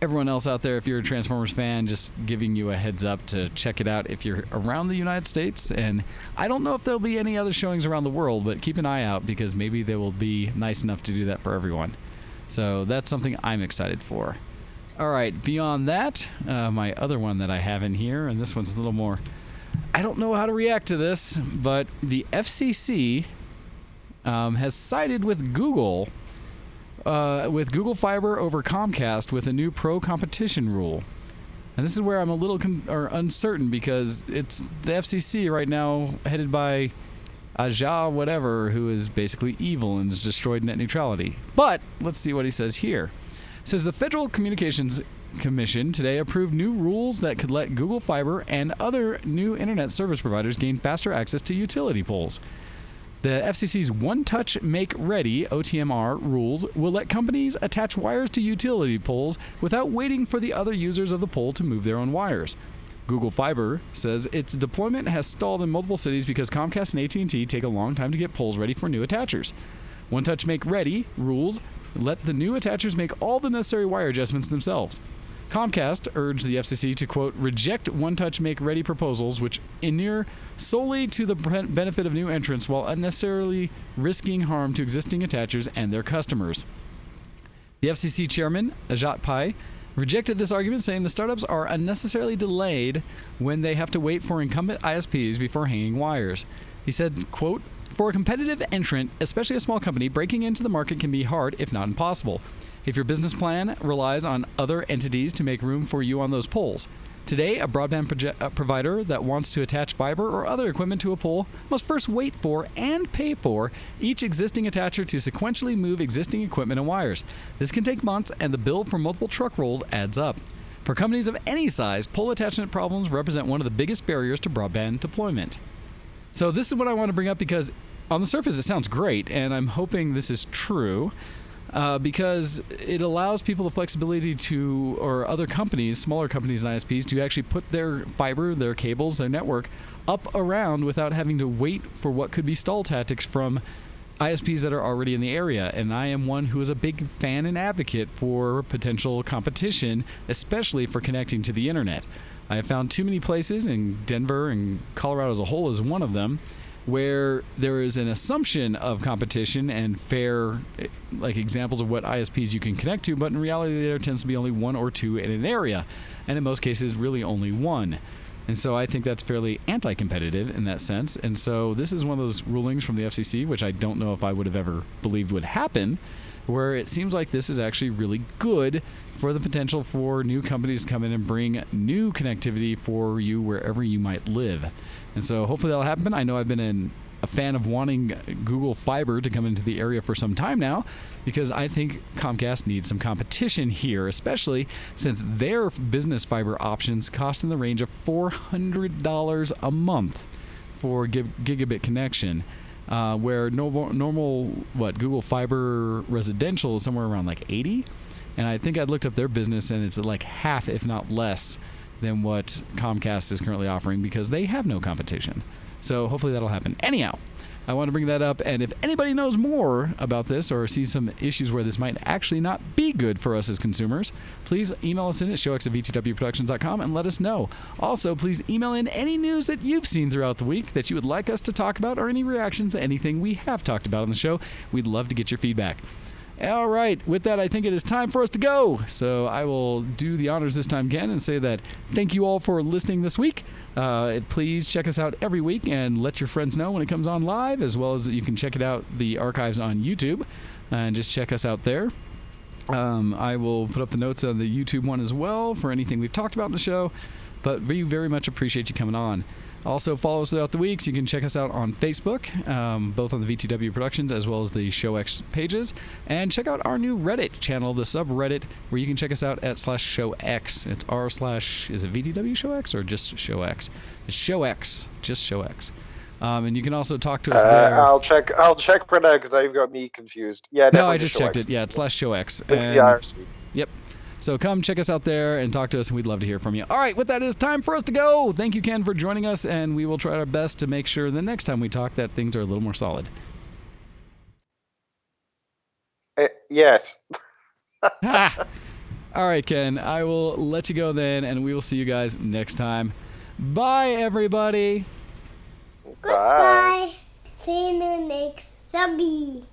everyone else out there, if you're a Transformers fan, just giving you a heads up to check it out if you're around the United States. And I don't know if there'll be any other showings around the world, but keep an eye out because maybe they will be nice enough to do that for everyone. So that's something I'm excited for. All right, beyond that, my other one that I have in here, and this one's a little more, I don't know how to react to this, but the FCC has sided with Google Fiber over Comcast with a new pro-competition rule. And this is where I'm a little uncertain because it's the FCC right now headed by Aja whatever, who is basically evil and has destroyed net neutrality. But let's see what he says here. It says the Federal Communications Commission today approved new rules that could let Google Fiber and other new internet service providers gain faster access to utility poles. The FCC's One Touch Make Ready (OTMR) rules will let companies attach wires to utility poles without waiting for the other users of the pole to move their own wires. Google Fiber says its deployment has stalled in multiple cities because Comcast and AT&T take a long time to get poles ready for new attachers. One Touch Make Ready rules let the new attachers make all the necessary wire adjustments themselves. Comcast urged the FCC to, quote, reject One Touch Make Ready proposals which inure solely to the benefit of new entrants while unnecessarily risking harm to existing attachers and their customers. The FCC chairman, Ajat Pai, rejected this argument, saying the startups are unnecessarily delayed when they have to wait for incumbent ISPs before hanging wires. He said, quote, for a competitive entrant, especially a small company, breaking into the market can be hard, if not impossible, if your business plan relies on other entities to make room for you on those poles. Today, a broadband provider that wants to attach fiber or other equipment to a pole must first wait for and pay for each existing attacher to sequentially move existing equipment and wires. This can take months, and the bill for multiple truck rolls adds up. For companies of any size, pole attachment problems represent one of the biggest barriers to broadband deployment. So this is what I want to bring up because on the surface it sounds great, and I'm hoping this is true because it allows people the flexibility to, or other companies, smaller companies and ISPs, to actually put their fiber, their cables, their network up around without having to wait for what could be stall tactics from ISPs that are already in the area, and I am one who is a big fan and advocate for potential competition, especially for connecting to the internet. I have found too many places, in Denver and Colorado as a whole is one of them, where there is an assumption of competition and fair, like examples of what ISPs you can connect to, but in reality there tends to be only one or two in an area, and in most cases really only one. And so I think that's fairly anti-competitive in that sense. And so this is one of those rulings from the FCC, which I don't know if I would have ever believed would happen, where it seems like this is actually really good for the potential for new companies to come in and bring new connectivity for you wherever you might live. And so hopefully that'll happen. I know I've been a fan of wanting Google Fiber to come into the area for some time now, because I think Comcast needs some competition here, especially since their business fiber options cost in the range of $400 a month for gigabit connection. Where normal Google Fiber residential is somewhere around like 80, and I think I looked up their business and it's like half, if not less, than what Comcast is currently offering because they have no competition. So hopefully that'll happen. Anyhow, I want to bring that up, and if anybody knows more about this or sees some issues where this might actually not be good for us as consumers, please email us in at showx@vtwproductions.com and let us know. Also, please email in any news that you've seen throughout the week that you would like us to talk about or any reactions to anything we have talked about on the show. We'd love to get your feedback. All right, with that, I think it is time for us to go. So I will do the honors this time again and say that thank you all for listening this week. Please check us out every week and let your friends know when it comes on live, as well as you can check it out, the archives on YouTube, and just check us out there. I will put up the notes on the YouTube one as well for anything we've talked about in the show, but we very much appreciate you coming on. Also, follow us throughout the weeks. You can check us out on Facebook, both on the VTW Productions as well as the ShowX pages. And check out our new Reddit channel, the subreddit, where you can check us out at /ShowX. It's r/ is it VTW ShowX or just ShowX? It's ShowX, just ShowX. And you can also talk to us there. I'll check right now because I've got me confused. Yeah, no, I just checked it. Yeah, it's /ShowX. The IRC. Yep. So come check us out there and talk to us, and we'd love to hear from you. All right, with that, it's time for us to go. Thank you, Ken, for joining us, and we will try our best to make sure the next time we talk that things are a little more solid. Yes. All right, Ken, I will let you go then, and we will see you guys next time. Bye, everybody. Goodbye. See you next zombie.